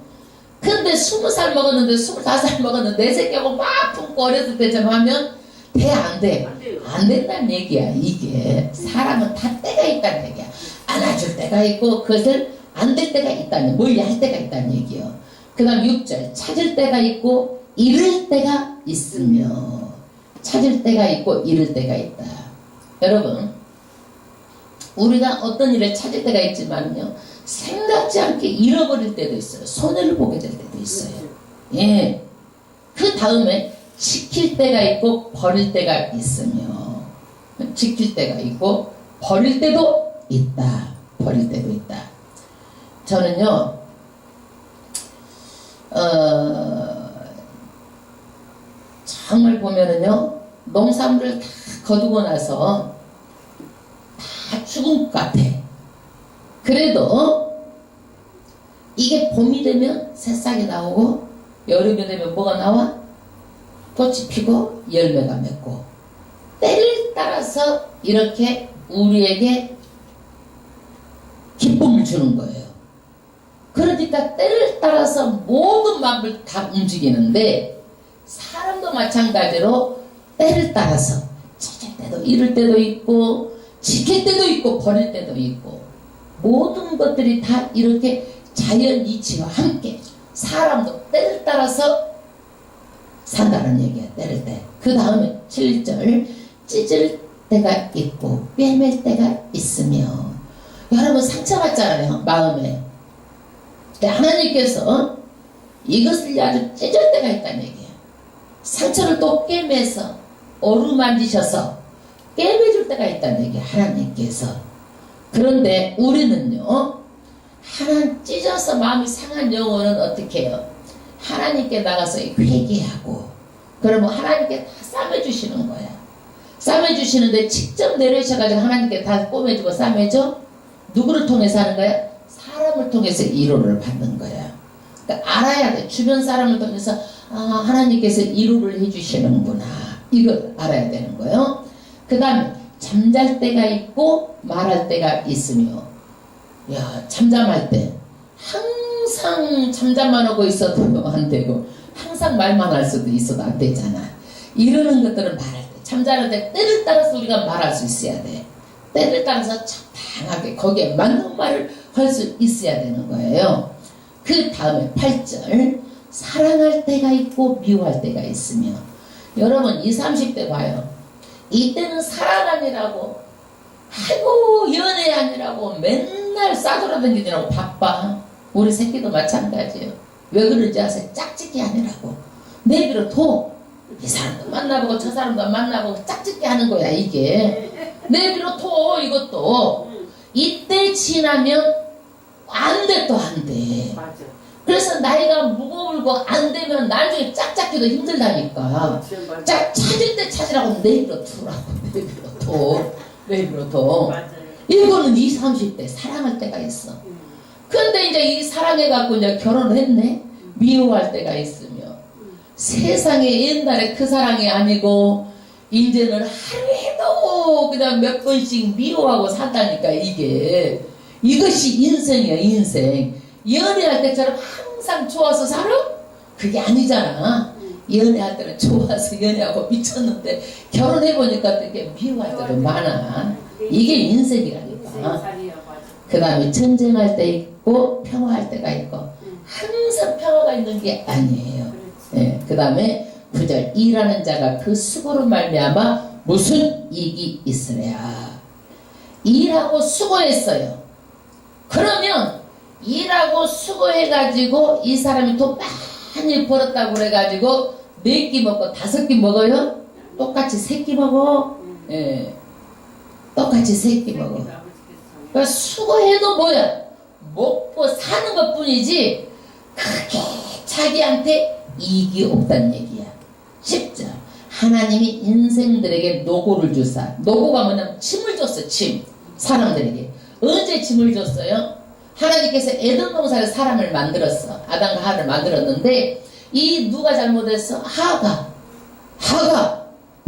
근데 20살 먹었는데 25살 먹었는데 내 새끼하고 막 품고 어렸을 때좀 하면 돼 안 돼? 안 된다는 얘기야. 이게 사람은 다 때가 있다는 얘기야. 안아줄 때가 있고 그것을 안 될 때가 있다는, 멀리할 때가 있다는 얘기요. 그 다음 6절 찾을 때가 있고 잃을 때가 있으며, 찾을 때가 있고 잃을 때가 있다. 여러분 우리가 어떤 일을 찾을 때가 있지만요 생각지 않게 잃어버릴 때도 있어요. 손해를 보게 될 때도 있어요. 예. 그 다음에 지킬 때가 있고 버릴 때가 있으며, 지킬 때가 있고 버릴 때도 있다. 버릴 때도 있다. 저는요 정말 보면은요 농산물을 다 거두고 나서 다 죽은 것 같아. 그래도 이게 봄이 되면 새싹이 나오고 여름이 되면 뭐가 나와? 꽃이 피고 열매가 맺고, 때를 따라서 이렇게 우리에게 기쁨을 주는 거예요. 그러니까 때를 따라서 모든 마음을 다 움직이는데 사람도 마찬가지로 때를 따라서 찾을 때도 잃을 때도 있고 지킬 때도 있고 버릴 때도 있고, 모든 것들이 다 이렇게 자연 이치와 함께 사람도 때를 따라서 산다는 얘기야. 때릴 때. 그 다음에 7절 찢을 때가 있고 꿰맬 때가 있으며, 여러분 상처받잖아요 마음에. 근데 하나님께서 이것을 아주 찢을 때가 있다는 얘기예요. 상처를 또 꿰매서 어루만지셔서 꿰매줄 때가 있다는 얘기예요 하나님께서. 그런데 우리는요 하나님 찢어서 마음이 상한 영혼은 어떻게 해요? 하나님께 나가서 회개하고, 그러면 하나님께 다 싸매주시는 거야. 싸매주시는데 직접 내려오셔가지고 하나님께 다 꼬매주고 싸매줘? 누구를 통해서 하는 거야? 사람을 통해서 위로를 받는 거야. 그러니까 알아야 돼. 주변 사람을 통해서 하나님께서 위로를 해주시는구나, 이걸 알아야 되는 거예요. 그 다음에 잠잘 때가 있고 말할 때가 있으며, 야 잠잠할 때 항상 잠잠만 하고 있어도 안 되고 항상 말만 할 수도 있어도 안 되잖아. 이러는 것들은 말할 때, 잠자는 때 때를 따라서 우리가 말할 수 있어야 돼. 때를 따라서 적당하게 거기에 맞는 말을 할 수 있어야 되는 거예요. 그 다음에 8절 사랑할 때가 있고 미워할 때가 있으며, 여러분 20, 30대 봐요. 이때는 사랑하느라고, 아이고 연애하느라고 맨날 싸돌아다니느라고 바빠. 우리 새끼도 마찬가지예요. 왜 그런지 아세요? 짝짓기 하느라고 내비로 둬. 이 사람도 만나보고 저 사람도 만나보고 짝짓기 하는 거야. 이게 내비로 둬. 이것도 이때 지나면 안 돼. 또 안 돼. 맞아. 그래서 나이가 무거울고 안 되면 나중에 짝잡기도 힘들다니까. 찾을 때 찾으라고 내비로 두라고. 내비로 둬. 내비로 둬. 맞아요. 이거는 20, 30대 사랑할 때가 있어. 근데 이제 이 사랑해갖고 이제 결혼을 했네. 미워할 때가 있으며, 세상에 옛날에 그 사랑이 아니고 이제는 하루에도 그냥 몇 번씩 미워하고 산다니까. 이것이 인생이야. 인생. 연애할 때처럼 항상 좋아서 살아? 그게 아니잖아. 연애할 때는 좋아서 연애하고 미쳤는데 결혼해보니까 되게 미워할 때도 많아. 이게 인생이라니까. 그 다음에 전쟁할 때 있고 평화할 때가 있고, 항상 평화가 있는 게 아니에요. 예, 그 다음에 9절 일하는 자가 그 수고로 말미암아 무슨 이익이 있으랴. 일하고 수고했어요. 그러면 일하고 수고해가지고 이 사람이 돈 많이 벌었다고 그래가지고 4끼 먹고 5끼 먹어요? 똑같이 3끼 먹어. 예, 똑같이 3끼 먹어. 그러니까 수고해도 뭐야? 먹고 사는 것 뿐이지 크게 자기한테 이익이 없다는 얘기야. 10절 하나님이 인생들에게 노고를 주사, 노고가 뭐냐면 침을 줬어. 침. 사람들에게. 언제 짐을 줬어요? 하나님께서 에덴 동산에 사람을 만들었어. 아담과 하와를 만들었는데 이 누가 잘못했어? 하가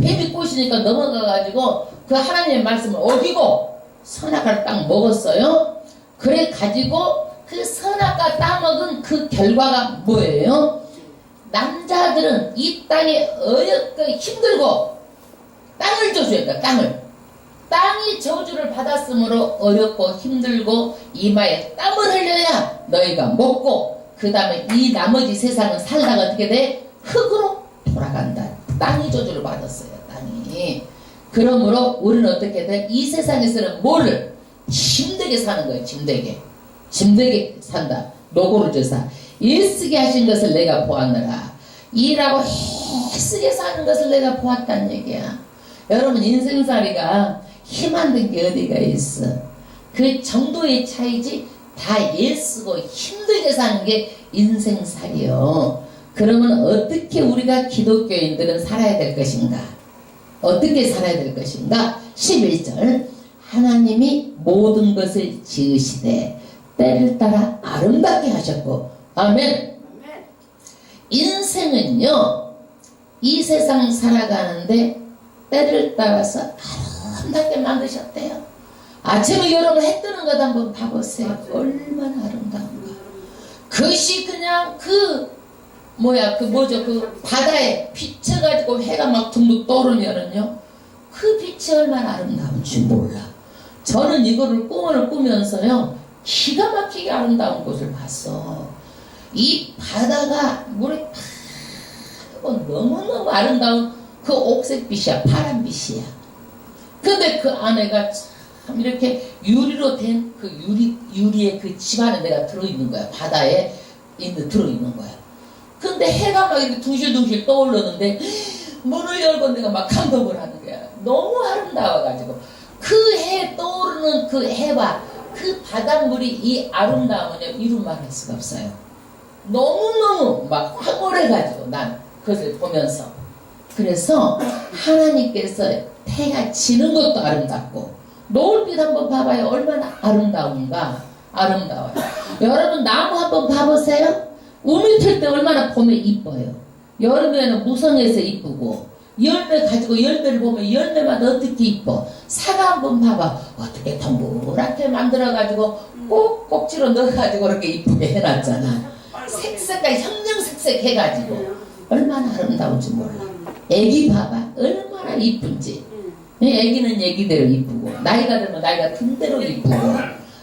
뱀이 꼬시니까 넘어가가지고 그 하나님의 말씀을 어기고 선악과를 딱 먹었어요. 그래 가지고 그 선악과 따먹은 그 결과가 뭐예요? 남자들은 이 땅에 어렵고 힘들고 땅을 줘줘야 돼. 땅이 저주를 받았으므로 어렵고 힘들고 이마에 땀을 흘려야 너희가 먹고 그 다음에 이 나머지 세상은 살다가 어떻게 돼? 흙으로 돌아간다. 땅이 저주를 받았어요. 땅이. 그러므로 우리는 어떻게 돼? 이 세상에서는 뭐를? 힘들게 사는 거예요. 힘들게 산다. 노고를 줘서 일쓰게 하신 것을 내가 보았느라. 일하고 힘쓰게 사는 것을 내가 보았다는 얘기야. 여러분 인생살이가 힘 안 든 게 어디가 있어? 그 정도의 차이지 다 애쓰고 힘들게 사는 게 인생살이요. 그러면 어떻게 우리가 기독교인들은 살아야 될 것인가? 어떻게 살아야 될 것인가? 11절 하나님이 모든 것을 지으시되 때를 따라 아름답게 하셨고 아멘. 인생은요 이 세상 살아가는데 때를 따라서 아름답게 만드셨대요. 아침에 여러분 해 뜨는 것 한번 봐보세요. 얼마나 아름다운가. 그것이 그냥 그 바다에 비쳐가지고 해가 막 둥둥 떠오르면은요 그 빛이 얼마나 아름다운지 몰라. 저는 이거를 꿈을 꾸면서요 기가 막히게 아름다운 곳을 봤어. 이 바다가 물이 파고 너무너무 아름다운 그 옥색빛이야. 파란빛이야. 근데 그 안에가 참 이렇게 유리로 된 그 유리의 그 집 안에 내가 들어있는 거야. 바다에 들어있는 거야. 근데 해가 막 이렇게 둥실둥실 떠오르는데 문을 열고 내가 막 감동을 하는 거야. 너무 아름다워가지고 그 해 떠오르는 그 해와 그 바닷물이 이 아름다움은요 이루 말할 수가 없어요. 너무너무 막 황홀해가지고 난 그것을 보면서 그래서 하나님께서 해가 지는 것도 아름답고 노을빛 한번 봐봐요. 얼마나 아름다운가. 아름다워요. 여러분 나무 한번 봐보세요. 우미 틀 때 얼마나 봄에 이뻐요. 여름에는 무성해서 이쁘고 열매 가지고 열매를 보면 열매마다 어떻게 이뻐. 사과 한번 봐봐. 어떻게 동그랗게 만들어가지고 꼭꼭지로 넣어가지고 이렇게 이쁘게 해놨잖아. 색깔이 형형색색 해가지고 얼마나 아름다운지 몰라. 애기 봐봐. 얼마나 이쁜지. 애기는 애기대로 이쁘고 나이가 들면 나이가 든 대로 이쁘고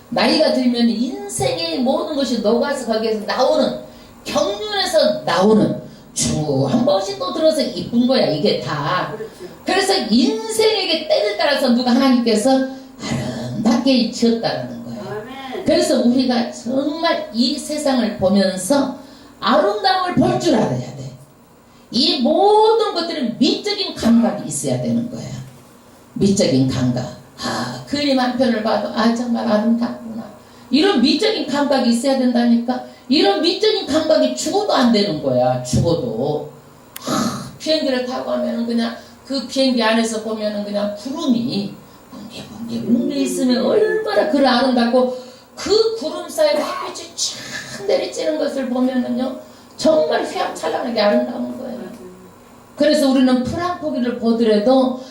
나이가 들면 인생의 모든 것이 녹아서 거기에서 나오는 경륜에서 나오는 쭉 한 번씩 또 들어서 이쁜 거야 이게 다. 그래서 인생에게 때를 따라서 누가 하나님께서 아름답게 지었다는 거예요. 그래서 우리가 정말 이 세상을 보면서 아름다움을 볼 줄 알아야 돼. 이 모든 것들은 미적인 감각이 있어야 되는 거야. 미적인 감각. 그림 한 편을 봐도 정말 아름답구나. 이런 미적인 감각이 있어야 된다니까. 이런 미적인 감각이 죽어도 안 되는 거야. 죽어도. 비행기를 타고 가면은 그냥 그 비행기 안에서 보면은 그냥 구름이 뭉게 있으면 얼마나 그래 아름답고 그 구름 사이로 햇빛이 쫙 내리쬐는 것을 보면은요 정말 휘황찬란하게 아름다운 거예요. 그래서 우리는 풀 한 포기를 보더라도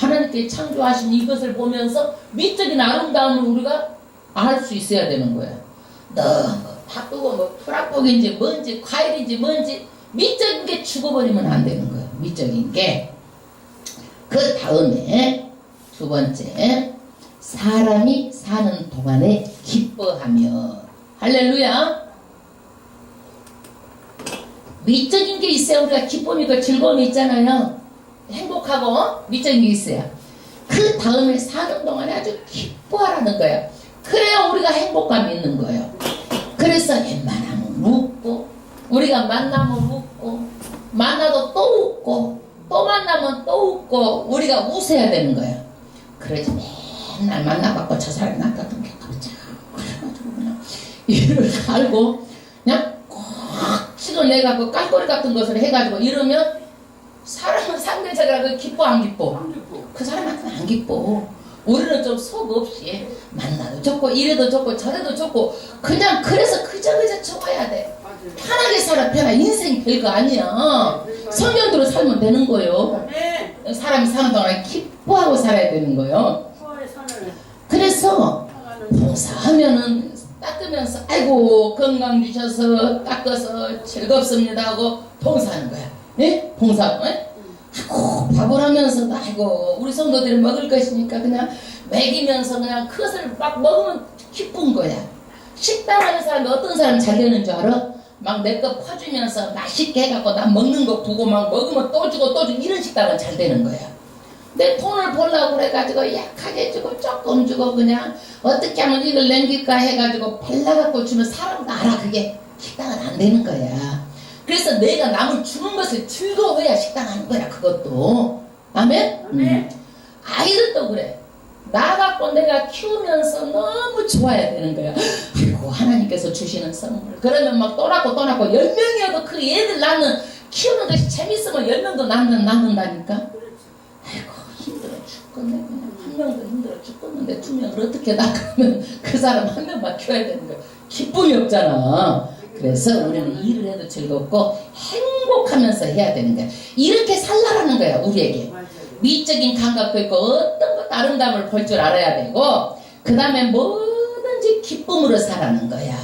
하나님께 창조하신 이것을 보면서 미적인 아름다움을 우리가 알 수 있어야 되는 거야. 너무 바쁘고 풀 한 포기인지 뭔지 과일인지 뭔지 미적인 게 죽어버리면 안 되는 거예요. 미적인 게. 그 다음에 두 번째 사람이 사는 동안에 기뻐하며. 할렐루야. 미적인 게 있어야 우리가 기쁨이고 즐거움이 있잖아요. 행복하고 미적인 게 있어야. 그 다음에 사는 동안에 아주 기뻐하라는 거예요. 그래야 우리가 행복감이 있는 거예요. 그래서 웬만하면 웃고 우리가 만나면 웃고 만나도 또 웃고 또 만나면 또 웃고 우리가 웃어야 되는 거예요. 그러지 맨날 만나갖고 저 사람이 나 같은 게 깜짝 그래가지고 그냥 이를 갈고 그냥 꼭 치를 내갖고 깔꼬리 같은 것을 해가지고 이러면 사람은 상대자가 기뻐 안 기뻐? 그 사람한테는 안 기뻐. 우리는 좀 속 없이 만나도 좋고 이래도 좋고 저래도 좋고 그냥 그래서 그저 좋아야 돼. 편하게 살아. 인생 별거 아니야. 성경대로 살면 되는 거예요. 사람이 사는 동안 기뻐하고 살아야 되는 거예요. 그래서 봉사하면은 닦으면서 아이고 건강 주셔서 닦아서 즐겁습니다 하고 봉사하는 거야. 예? 봉사. 예? 아이고 밥을 하면서도 아이고 우리 성도들이 먹을 것이니까 그냥 먹이면서 그냥 그것을 막 먹으면 기쁜 거야. 식당 하는 사람이 어떤 사람이 잘 되는 줄 알아? 막 내 거 퍼주면서 맛있게 해갖고 나 먹는 거 보고 막 먹으면 또 주고 이런 식당은 잘 되는 거야. 내 돈을 벌려고 그래가지고 약하게 주고 조금 주고 그냥 어떻게 하면 이걸 남길까 해가지고 발라갖고 주면 사람도 알아. 그게 식당은 안 되는 거야. 그래서 내가 남을 주는 것을 즐거워해야 식당 하는 거야. 그것도. 아멘? 아이들도 그래. 나 갖고 내가 키우면서 너무 좋아야 되는 거야. 아이고 하나님께서 주시는 선물. 그러면 막 또 낳고 10명이어도 그 애들 낳는 키우는 것이 재밌으면 10명도 낳는다니까. 아이고 힘들어 죽겠네. 그냥 한 명도 힘들어 죽겠는데 2명을 어떻게 낳으면 그 사람 한 명만 키워야 되는 거야. 기쁨이 없잖아. 그래서 우리는 일을 해도 즐겁고 행복하면서 해야 되는 거야. 이렇게 살라라는 거야 우리에게. 미적인 감각도 있고 어떤 것 아름다움을 볼 줄 알아야 되고 그 다음에 뭐든지 기쁨으로 살라는 거야.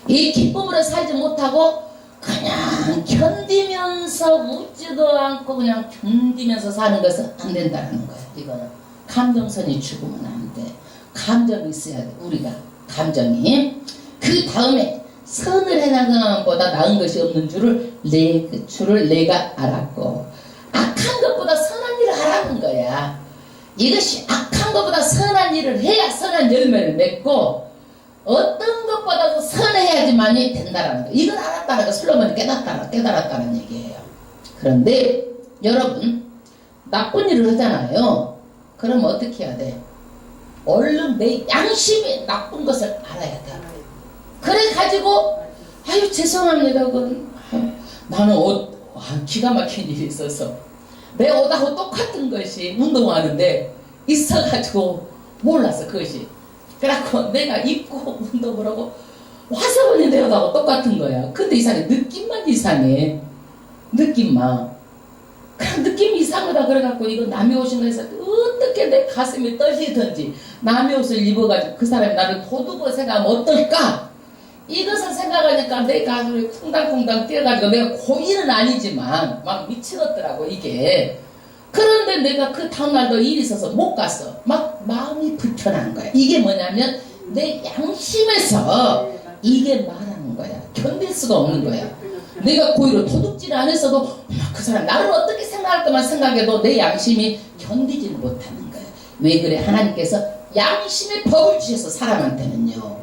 이 기쁨으로 살지 못하고 그냥 견디면서 웃지도 않고 그냥 견디면서 사는 것은 안 된다는 거야. 이거는 감정선이 죽으면 안 돼. 감정이 있어야 돼. 우리가 감정이. 그 다음에 선을 해나가는 것보다 나은 것이 없는 줄을 내가 알았고 악한 것보다 선한 일을 하라는 거야. 이것이 악한 것보다 선한 일을 해야 선한 열매를 맺고 어떤 것보다도 선해야지만이 된다라는 거. 이걸 알았다는 거. 솔로몬이 깨달았다는 얘기예요. 그런데 여러분 나쁜 일을 하잖아요. 그럼 어떻게 해야 돼? 얼른 내 양심이 나쁜 것을 알아야 돼. 그래 가지고 아유 죄송합니다. 나는 기가 막힌 일이 있어서 내 옷하고 똑같은 것이 운동하는데 있어가지고 몰랐어 그것이. 그래갖고 내가 입고 운동을 하고 와서 보니 내 옷하고 똑같은 거야. 근데 이상해. 느낌만 이상해. 느낌만. 그냥 느낌이 이상하다 그래갖고 이거 남의 옷인가 해서 어떻게 내 가슴이 떨리든지 남의 옷을 입어가지고 그 사람이 나를 도둑으로 생각하면 어떨까? 이것을 생각하니까 내 가슴이 쿵당쿵당 뛰어가지고 내가 고의는 아니지만 막 미치겠더라고 이게. 그런데 내가 그 다음날도 일이 있어서 못 갔어. 막 마음이 불편한 거야. 이게 뭐냐면 내 양심에서 이게 말하는 거야. 견딜 수가 없는 거야. 내가 고의로 도둑질을 안 했어도 그 사람 나를 어떻게 생각할 것만 생각해도 내 양심이 견디지를 못하는 거야. 왜 그래? 하나님께서 양심의 법을 주셔서 사람한테는요.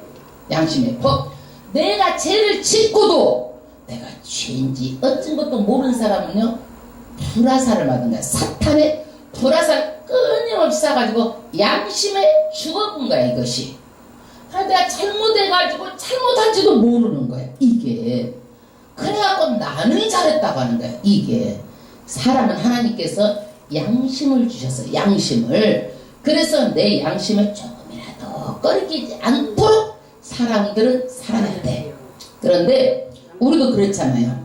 양심의 법. 내가 죄를 짓고도 내가 죄인지 어쩐 것도 모르는 사람은요. 불화살을 맞은 거야. 사탄의 불화살 끊임없이 쏴가지고 양심에 죽어본 거야 이것이. 내가 잘못해가지고 잘못한지도 모르는 거야 이게. 그래갖고 나는 잘했다고 하는 거야 이게. 사람은 하나님께서 양심을 주셔서 양심을. 그래서 내 양심을 조금이라도 꺼리지 않도록 사람들은 살아야 돼. 그런데 우리도 그렇잖아요.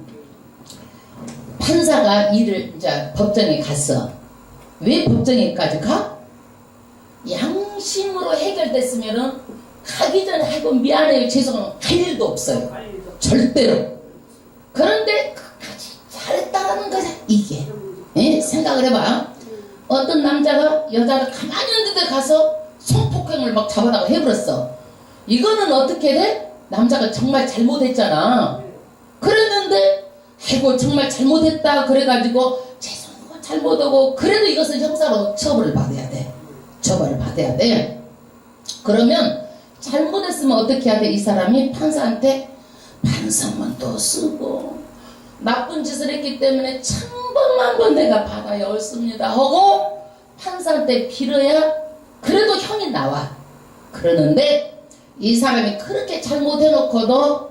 판사가 일을 이제 법정에 갔어. 왜 법정에까지 가? 양심으로 해결됐으면은 가기 전에 아이고 미안해요 죄송해요 할 일도 없어요. 절대로. 그런데 끝까지 잘했다라는 거야 이게. 예? 생각을 해봐. 어떤 남자가 여자를 가만히 있는 데 가서 성폭행을 막 잡아다가 해버렸어. 이거는 어떻게 돼? 남자가 정말 잘못했잖아. 그랬는데 아이고 정말 잘못했다 그래가지고 죄송하고 잘못하고 그래도 이것은 형사로 처벌을 받아야 돼. 처벌을 받아야 돼. 그러면 잘못했으면 어떻게 해야 돼? 이 사람이 판사한테 반성문도 쓰고 나쁜 짓을 했기 때문에 1000번만 내가 받아야 옳습니다 하고 판사한테 빌어야 그래도 형이 나와. 그러는데 이 사람이 그렇게 잘못해놓고도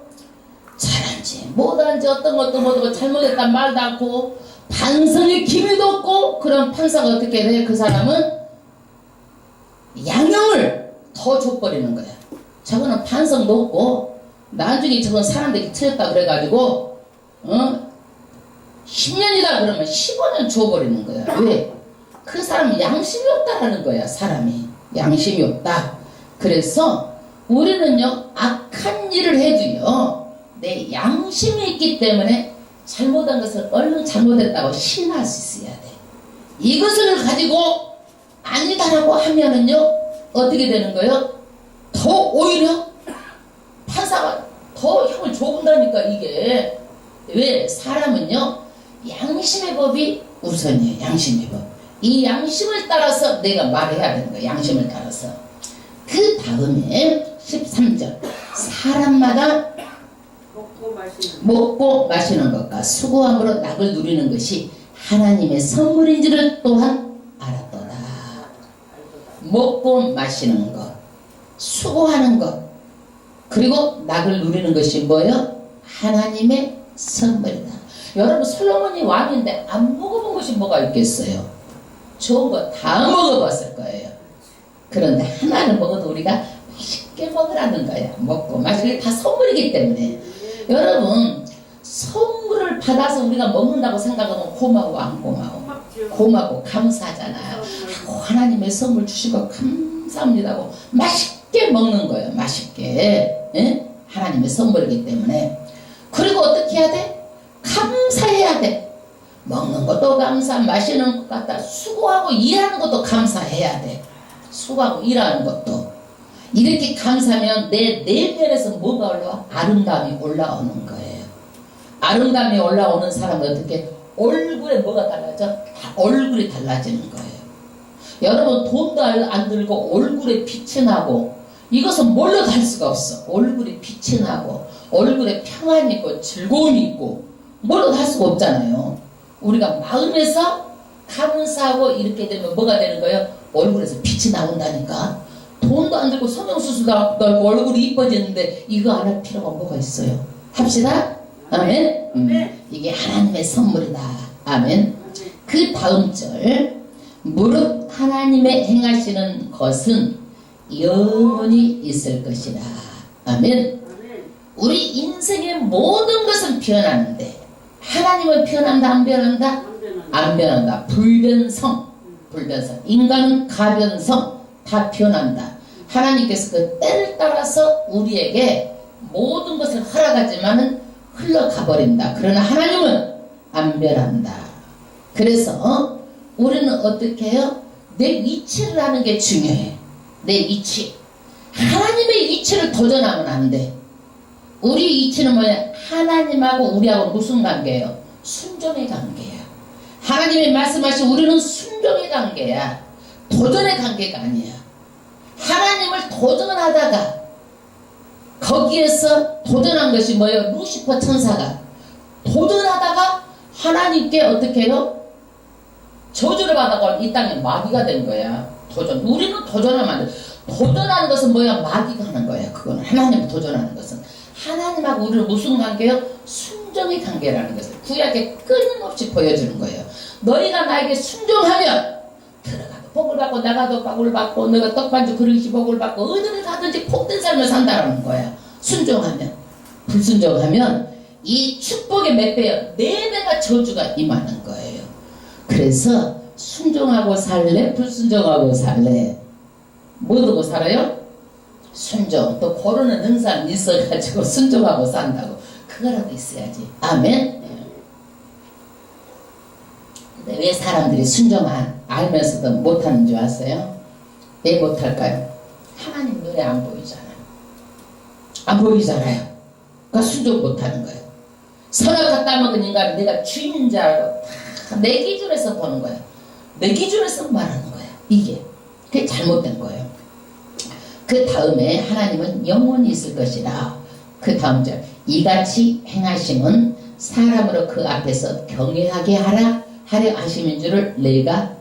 잘한지 못한지 어떤 것도 못하고 잘못했단 말도 않고 반성의 기미도 없고 그런 판사가 어떻게 돼? 그 사람은 양형을 더 줘버리는 거야. 저거는 반성도 없고 나중에 저건 사람들이 틀렸다 그래가지고 10년이다 그러면 15년 줘버리는 거야. 왜? 그 사람은 양심이 없다라는 거야. 사람이 양심이 없다. 그래서 우리는요 악한 일을 해도요 내 양심이 있기 때문에 잘못한 것을 얼른 잘못했다고 시인할 수 있어야 돼. 이것을 가지고 아니다라고 하면은요 어떻게 되는 거예요? 더 오히려 판사가 더 형을 줘본다니까. 이게 왜? 사람은요 양심의 법이 우선이에요. 양심의 법. 이 양심을 따라서 내가 말해야 되는 거예요. 양심을 따라서. 그 다음에 13절 사람마다 먹고 마시는 것과 수고함으로 낙을 누리는 것이 하나님의 선물인지를 또한 알았도다. 먹고 마시는 것, 수고하는 것, 그리고 낙을 누리는 것이 뭐예요? 하나님의 선물이다. 여러분 솔로몬이 왕인데 안 먹어본 것이 뭐가 있겠어요? 좋은 거 다 먹어봤을 거예요. 그런데 하나를 먹어도 우리가 맛있게 먹으라는 거야. 먹고 마시는 게 다 선물이기 때문에. 여러분 선물을 받아서 우리가 먹는다고 생각하면 고마워 안 고마워? 고마워 감사하잖아요. 하나님의 선물 주시고 감사합니다고 맛있게 먹는 거예요. 맛있게. 예? 하나님의 선물이기 때문에. 그리고 어떻게 해야 돼? 감사해야 돼. 먹는 것도 감사, 마시는 것 같다. 수고하고 일하는 것도 감사해야 돼. 수고하고 일하는 것도. 이렇게 감사하면 내 내면에서 뭐가 올라와? 아름다움이 올라오는 거예요. 아름다움이 올라오는 사람은 어떻게? 얼굴에 뭐가 달라져? 얼굴이 달라지는 거예요. 여러분 돈도 안 들고 얼굴에 빛이 나고 이것은 뭘로 달 수가 없어. 얼굴에 빛이 나고 얼굴에 평안이 있고 즐거움이 있고 뭘로 달 수가 없잖아요. 우리가 마음에서 감사하고 이렇게 되면 뭐가 되는 거예요? 얼굴에서 빛이 나온다니까. 돈도 안 들고 성형수술도 안 들고 얼굴이 이뻐지는데 이거 안 할 필요가 뭐가 있어요? 합시다. 아멘. 이게 하나님의 선물이다. 아멘. 그 다음 절 무릇 하나님의 행하시는 것은 영원히 있을 것이다. 아멘. 우리 인생의 모든 것은 변하는데 하나님은 변한다 안 변한다? 안 변한다. 불변성. 인간은 가변성. 다 변한다. 하나님께서 그 때를 따라서 우리에게 모든 것을 허락하지만은 흘러가 버린다. 그러나 하나님은 안 변한다. 그래서 우리는 어떻게 해요? 내 위치를 아는 게 중요해. 내 위치. 하나님의 위치를 도전하면 안 돼. 우리 위치는 뭐냐? 하나님하고 우리하고 무슨 관계예요? 순종의 관계야. 하나님이 말씀하신 우리는 순종의 관계야. 도전의 관계가 아니야. 하나님을 도전하다가 거기에서 도전한 것이 뭐예요? 루시퍼 천사가 도전하다가 하나님께 어떻게 해요? 저주를 받아가 이 땅에 마귀가 된 거야. 도전. 우리는 도전하면 안 돼. 도전하는 것은 뭐야? 마귀가 하는 거야. 그거는 하나님을 도전하는 것은. 하나님하고 우리는 무슨 관계요? 순종의 관계라는 것을 구약에 끊임없이 보여주는 거예요. 너희가 나에게 순종하면 들어가도 복을 받고 나가도 복을 받고 너가 떡반죽 그릇이 복을 받고 어디를 가든지 복된 삶을 산다는 거야. 순종하면. 불순종하면 이 축복의 몇 배요? 4배가 저주가 임하는 거예요. 그래서 순종하고 살래? 불순종하고 살래? 뭐 두고 살아요? 순종. 또 고르는 능사는 있어가지고 순종하고 산다고. 그거라도 있어야지. 아멘. 근데 왜 사람들이 순종 알면서도 못하는 줄 아세요? 왜 못할까요? 하나님 눈에 안 보이잖아요. 안 보이잖아요. 그러니까 순종 못하는 거예요. 선악과 따먹은 인간은 내가 주인인 줄 알고 다 내 기준에서 보는 거예요. 내 기준에서 말하는 거예요. 이게. 그게 잘못된 거예요. 그 다음에 하나님은 영원히 있을 것이다. 그 다음 절 이같이 행하심은 사람으로 그 앞에서 경외하게 하려 하심인 줄을 내가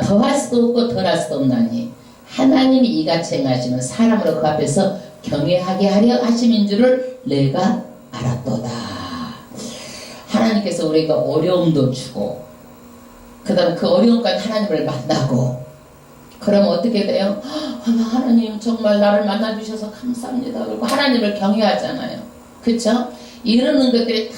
더할 수도 없고 덜할 수도 없나니 하나님이 이같이 행하심은 사람으로 그 앞에서 경외하게 하려 하심인 줄을 내가 알았도다. 하나님께서 우리가 어려움도 주고 그 다음 그 어려움까지 하나님을 만나고 그럼 어떻게 돼요? 하나님 정말 나를 만나주셔서 감사합니다. 그리고 하나님을 경외하잖아요. 그쵸? 이러는 것들이 다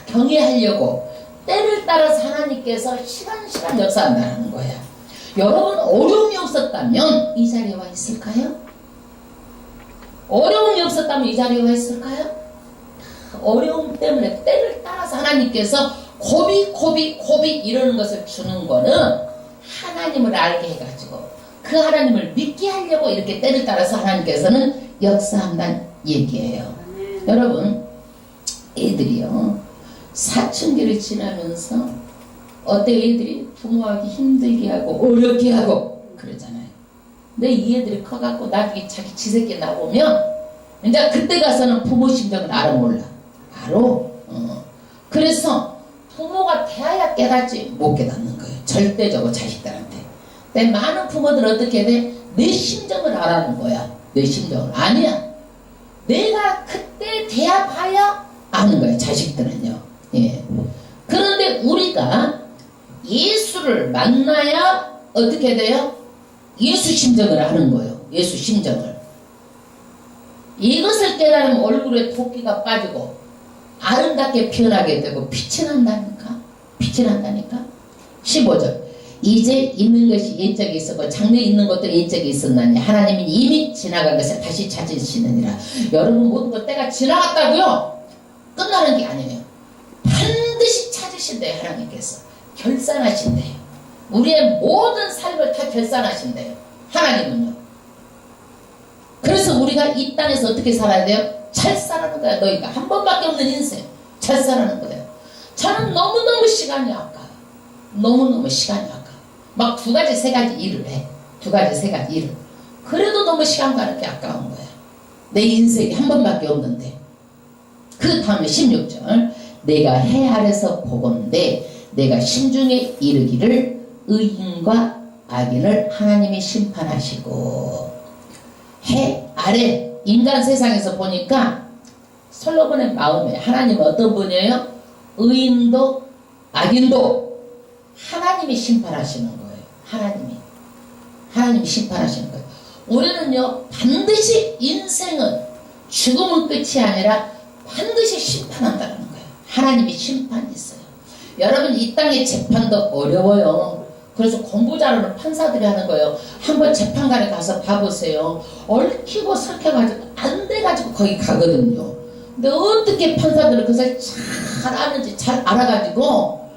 경외하려고 때를 따라서 하나님께서 시간 역사한다는 거야. 여러분 어려움이 없었다면 이 자리에 와 있을까요? 어려움이 없었다면 이 자리에 와 있을까요? 어려움 때문에 때를 따라서 하나님께서 고비 이러는 것을 주는 거는 하나님을 알게 해가지고 그 하나님을 믿게 하려고 이렇게 때를 따라서 하나님께서는 역사한다는 얘기예요. 여러분 애들이요 사춘기를 지나면서 어때 애들이 부모하기 힘들게 하고 어렵게 하고 그러잖아요. 근데 이 애들이 커갖고 나중에 자기 지새끼 나오면 이제 그때 가서는 부모 심정을 알아 몰라. 바로 그래서 부모가 대하야 깨닫지 못 깨닫는 거예요. 절대적으로 자식들한테. 근데 많은 부모들은 어떻게 돼? 내 심정을 알아는 거야. 내 심정을. 아니야. 내가 그때 대야 봐야 아는 거야. 자식들은요. 예. 그런데 우리가 예수를 만나야 어떻게 돼요? 예수 심정을 아는 거예요. 예수 심정을. 이것을 깨달으면 얼굴에 도끼가 빠지고 아름답게 피어나게 되고 빛이 난다니까. 빛이 난다니까. 15절. 이제 있는 것이 옛적에 있었고 장래 있는 것도 옛적에 있었나니 하나님은 이미 지나간 것을 다시 찾으시느니라. 여러분 모든 것 때가 지나갔다고요? 끝나는 게 아니에요. 반드시 찾으신대요. 하나님께서 결산하신대요. 우리의 모든 삶을 다 결산하신대요. 하나님은요. 그래서 우리가 이 땅에서 어떻게 살아야 돼요? 잘 살아는 거야. 너희가 한 번밖에 없는 인생 잘 살아는 거예요. 저는 너무너무 시간이 아까워요. 너무너무 시간이 아까워요. 막 두 가지 세 가지 일을 해. 두 가지 세 가지 일을. 그래도 너무 시간 가는 게 아까운 거야. 내 인생이 한 번밖에 없는데. 그 다음에 16절. 내가 해 아래서 보건대 내가 심중에 이르기를 의인과 악인을 하나님이 심판하시고. 해 아래 인간 세상에서 보니까 솔로몬의 마음에 하나님은 어떤 분이에요? 의인도 악인도 하나님이 심판하시는 거예요. 하나님이 심판하시는 거예요. 우리는요 반드시 인생은 죽음은 끝이 아니라 반드시 심판한다는 거예요. 하나님이 심판이 있어요. 여러분 이 땅의 재판도 어려워요. 그래서 공부 잘하는 판사들이 하는 거예요. 한번 재판관에 가서 봐보세요. 얽히고 설켜가지고 안 돼가지고 거기 가거든요. 근데 어떻게 판사들은 그것을 잘 아는지 잘 알아가지고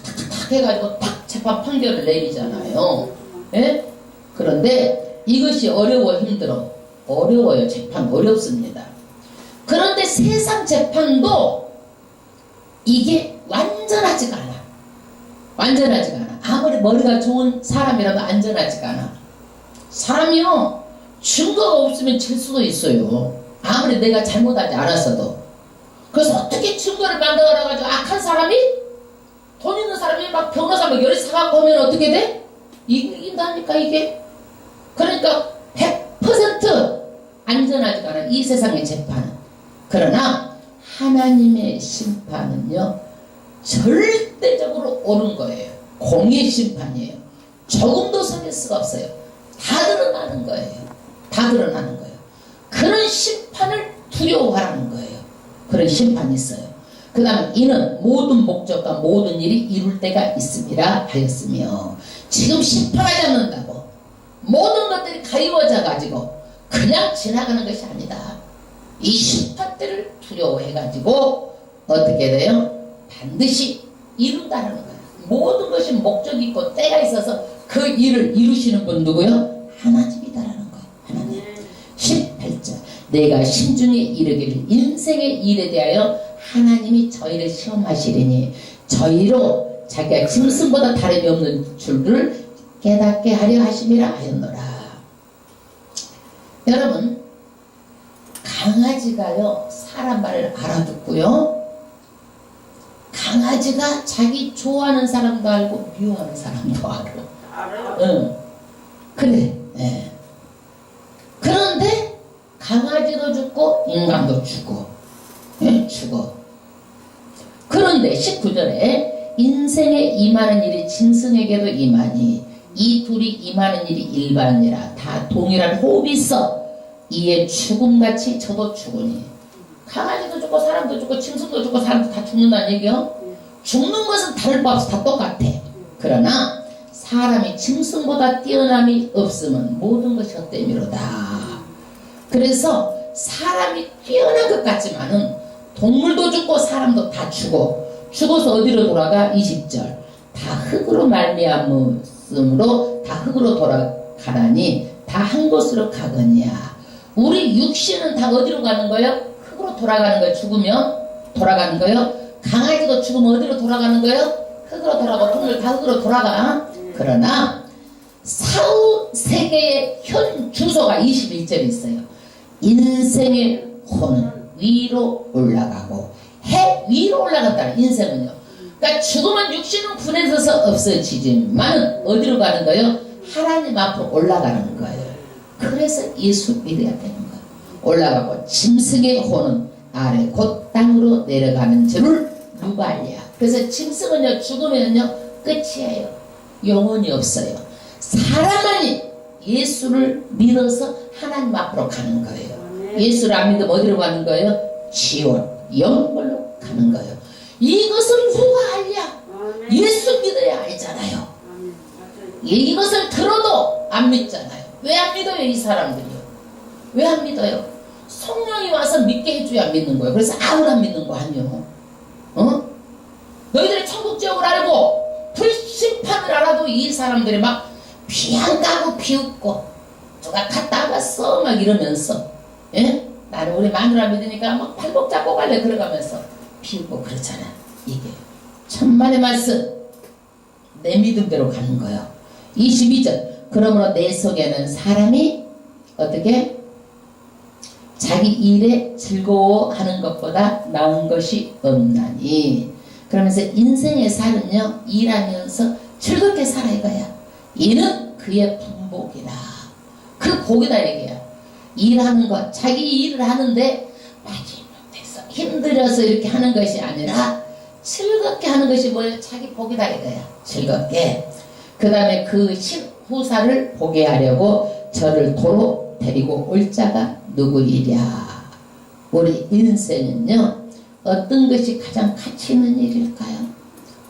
탁탁탁 해가지고 딱 재판 판결을 내리잖아요. 예? 그런데 이것이 어려워 힘들어. 어려워요. 재판 어렵습니다. 그런데 세상 재판도 이게 완전하지가 않아. 완전하지가 않아. 아무리 머리가 좋은 사람이라도 안전하지가 않아. 사람이요 증거가 없으면 질 수도 있어요. 아무리 내가 잘못하지 않았어도. 그래서 어떻게 증거를 만들어가지고 악한 사람이 돈 있는 사람이 막 변호사 막 열이 사갖고 오면 어떻게 돼? 이긴다니까 이게. 그러니까 100% 안전하지가 않아 이 세상의 재판은. 그러나 하나님의 심판은요 절대적으로 옳은 거예요. 공의 심판이에요. 조금도 속일 수가 없어요. 다 드러나는 거예요. 다 드러나는 거예요. 그런 심판을 두려워하라는 거예요. 그런 심판이 있어요. 그 다음에 이는 모든 목적과 모든 일이 이룰 때가 있음이라 하였으며. 지금 심판하지 않는다고 모든 것들이 가리워져 가지고 그냥 지나가는 것이 아니다. 이 심판 때를 두려워해 가지고 어떻게 돼요? 반드시 이룬다는 거예요. 모든 것이 목적이 있고 때가 있어서 그 일을 이루시는 분 누구요? 하나님이다라는 거예요. 하나님. 18절. 내가 심중에 이르기를 인생의 일에 대하여 하나님이 저희를 시험하시리니 저희로 자기가 짐승보다 다름이 없는 줄을 깨닫게 하려 하심이라 하였노라. 여러분 강아지가요 사람 말을 알아듣고요 강아지가 자기 좋아하는 사람도 알고 미워하는 사람도 알아. 응. 그래. 예. 그런데 강아지도 죽고 인간도 죽어. 예? 죽어. 그런데 19절에 인생에 임하는 일이 짐승에게도 임하니 이 둘이 임하는 일이 일반이라 다 동일한 호흡이 있어. 이에 죽음같이 저도 죽으니. 강아지도 죽고 사람도 죽고 짐승도 죽고 사람도 다 죽는다는 얘기요. 죽는 것은 다를 바 없어. 다 똑같아. 그러나 사람이 짐승보다 뛰어남이 없으면 모든 것이 헛되미로다. 그래서 사람이 뛰어난 것 같지만은 동물도 죽고 사람도 다 죽어서 어디로 돌아가? 20절 다 흙으로 말미암음으로 다 흙으로 돌아가나니 다 한 곳으로 가거니와. 우리 육신은 다 어디로 가는 거예요? 흙으로 돌아가는 거예요. 죽으면 돌아가는 거예요. 강아지도 죽으면 어디로 돌아가는 거예요? 흙으로 돌아가고 동물 다 흙으로 돌아가. 그러나 사후 세계의 현 주소가 21절에 있어요. 인생의 혼은 위로 올라가고 해 위로 올라간다는 인생은요. 그러니까 죽으면 육신은 분해져서 없어지지만 어디로 가는 거예요? 하나님 앞으로 올라가는 거예요. 그래서 예수 믿어야 되는 거예요. 올라가고 짐승의 혼은 아래 곧 땅으로 내려가는 줄을 누가 알랴. 그래서 짐승은요 죽으면요 끝이에요. 영혼이 없어요. 사람만이 예수를 믿어서 하나님 앞으로 가는 거예요. 예수를 안 믿으면 어디로 가는 거예요? 지원, 영벌로 가는 거예요. 이것을 누가 알랴? 예수 믿어야 알잖아요. 이것을 들어도 안 믿잖아요. 왜 안 믿어요 이 사람들이요? 왜 안 믿어요? 성령이 와서 믿게 해줘야 믿는 거예요. 그래서 아무나 믿는 거 아니요. 너희들이 천국 지옥을 알고 불심판을 알아도 이 사람들이 막 피 안 까고 비웃고 누가 갔다 왔어 막 이러면서, 예? 나는 우리 마누라 믿으니까 막 발목 잡고 갈래 그러가면서 비웃고 그러잖아. 이게 천만의 말씀, 내 믿음대로 가는 거예요. 22절 그러므로 내 속에는 사람이 어떻게 자기 일에 즐거워하는 것보다 나은 것이 없나니. 그러면서 인생의 살은요 일하면서 즐겁게 살아 이거야. 이는 그의 분복이다. 그 복이다 얘기야. 일하는 것, 자기 일을 하는데 마지못해서 힘들어서 이렇게 하는 것이 아니라 즐겁게 하는 것이 뭐예요? 자기 복이다 이거야. 즐겁게. 그 다음에 그 후사를 보게 하려고 저를 도로 데리고 올 자가 누구이랴. 우리 인생은요 어떤 것이 가장 가치 있는 일일까요?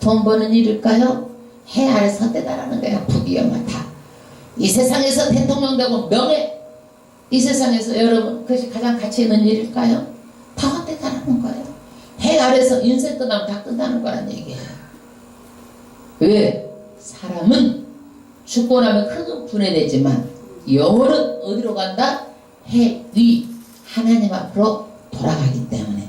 돈 버는 일일까요? 해 아래서 헛되다라는 거야. 부귀영화. 이 세상에서 대통령 되고 명예, 이 세상에서 여러분 그것이 가장 가치 있는 일일까요? 다 헛되다라는 거예요. 해 아래서 인생 끝나면 다 끝나는 거란 얘기예요. 왜? 사람은 죽고 나면 흙은 분해되지만 영혼은 어디로 간다? 해 위 하나님 앞으로 돌아가기 때문에.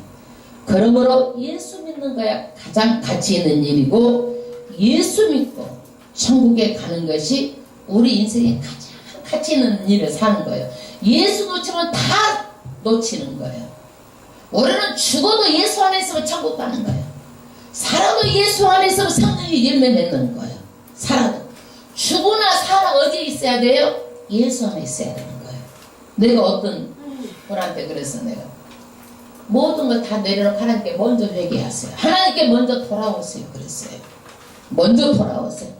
그러므로 예수 믿는 거야 가장 가치 있는 일이고, 예수 믿고 천국에 가는 것이 우리 인생의 가장 가치 있는 일을 사는 거예요. 예수 놓치면 다 놓치는 거예요. 우리는 죽어도 예수 안에 있으면 천국 가는 거예요. 살아도 예수 안에 있으면 성령이 열매 맺는 거예요. 살아도. 죽으나 살아 어디에 있어야 돼요? 예수 안에 있어야 되는 거예요. 내가 어떤 분한테 그래서 내가 모든 걸 다 내려놓고 하나님께 먼저 회개하세요. 하나님께 먼저 돌아오세요. 그랬어요. 먼저 돌아오세요.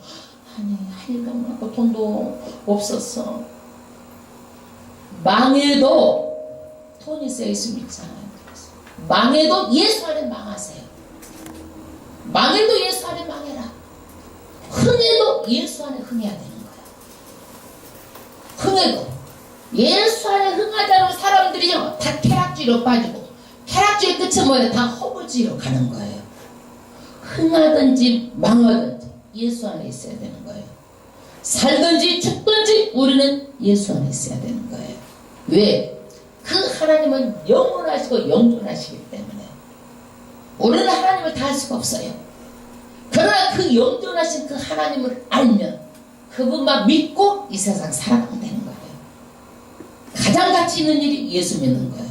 아니 할 일도 없고 돈도 없었어. 망해도 돈이 쌓여있으면 있잖아요. 망해도 예수 안에 망하세요. 망해도 예수 안에 망해라. 흥해도 예수 안에 흥해야 되는 거야. 흥해도 예수 안에 흥하지 않은 사람들이요 다 쾌락주의로 빠지고, 쾌락주의 끝은 뭐예요? 다 허무주의로 가는 거예요. 흥하든지 망하든지 예수 안에 있어야 되는 거예요. 살든지 죽든지 우리는 예수 안에 있어야 되는 거예요. 왜? 그 하나님은 영원하시고 영존하시기 때문에 우리는 하나님을 다 할 수가 없어요. 그러나 그 영존하신 그 하나님을 알면 그분만 믿고 이 세상 살아가면 되는 거예요. 가장 가치 있는 일이 예수 믿는 거예요.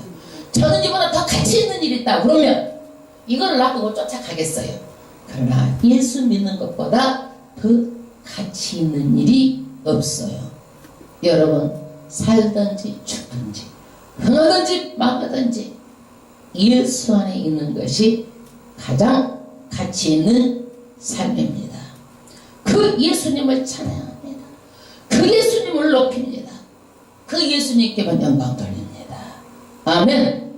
저는 이보다 더 가치 있는 일이 있다 그러면 이걸 놔두고 쫓아가겠어요. 그러나 예수 믿는 것보다 더 가치 있는 일이 없어요. 여러분 살든지 죽든지 흥하든지 망하든지 예수 안에 있는 것이 가장 가치 있는 삶입니다. 그 예수님을 찬양합니다. 높입니다. 그 예수님께만 영광 돌립니다. 아멘.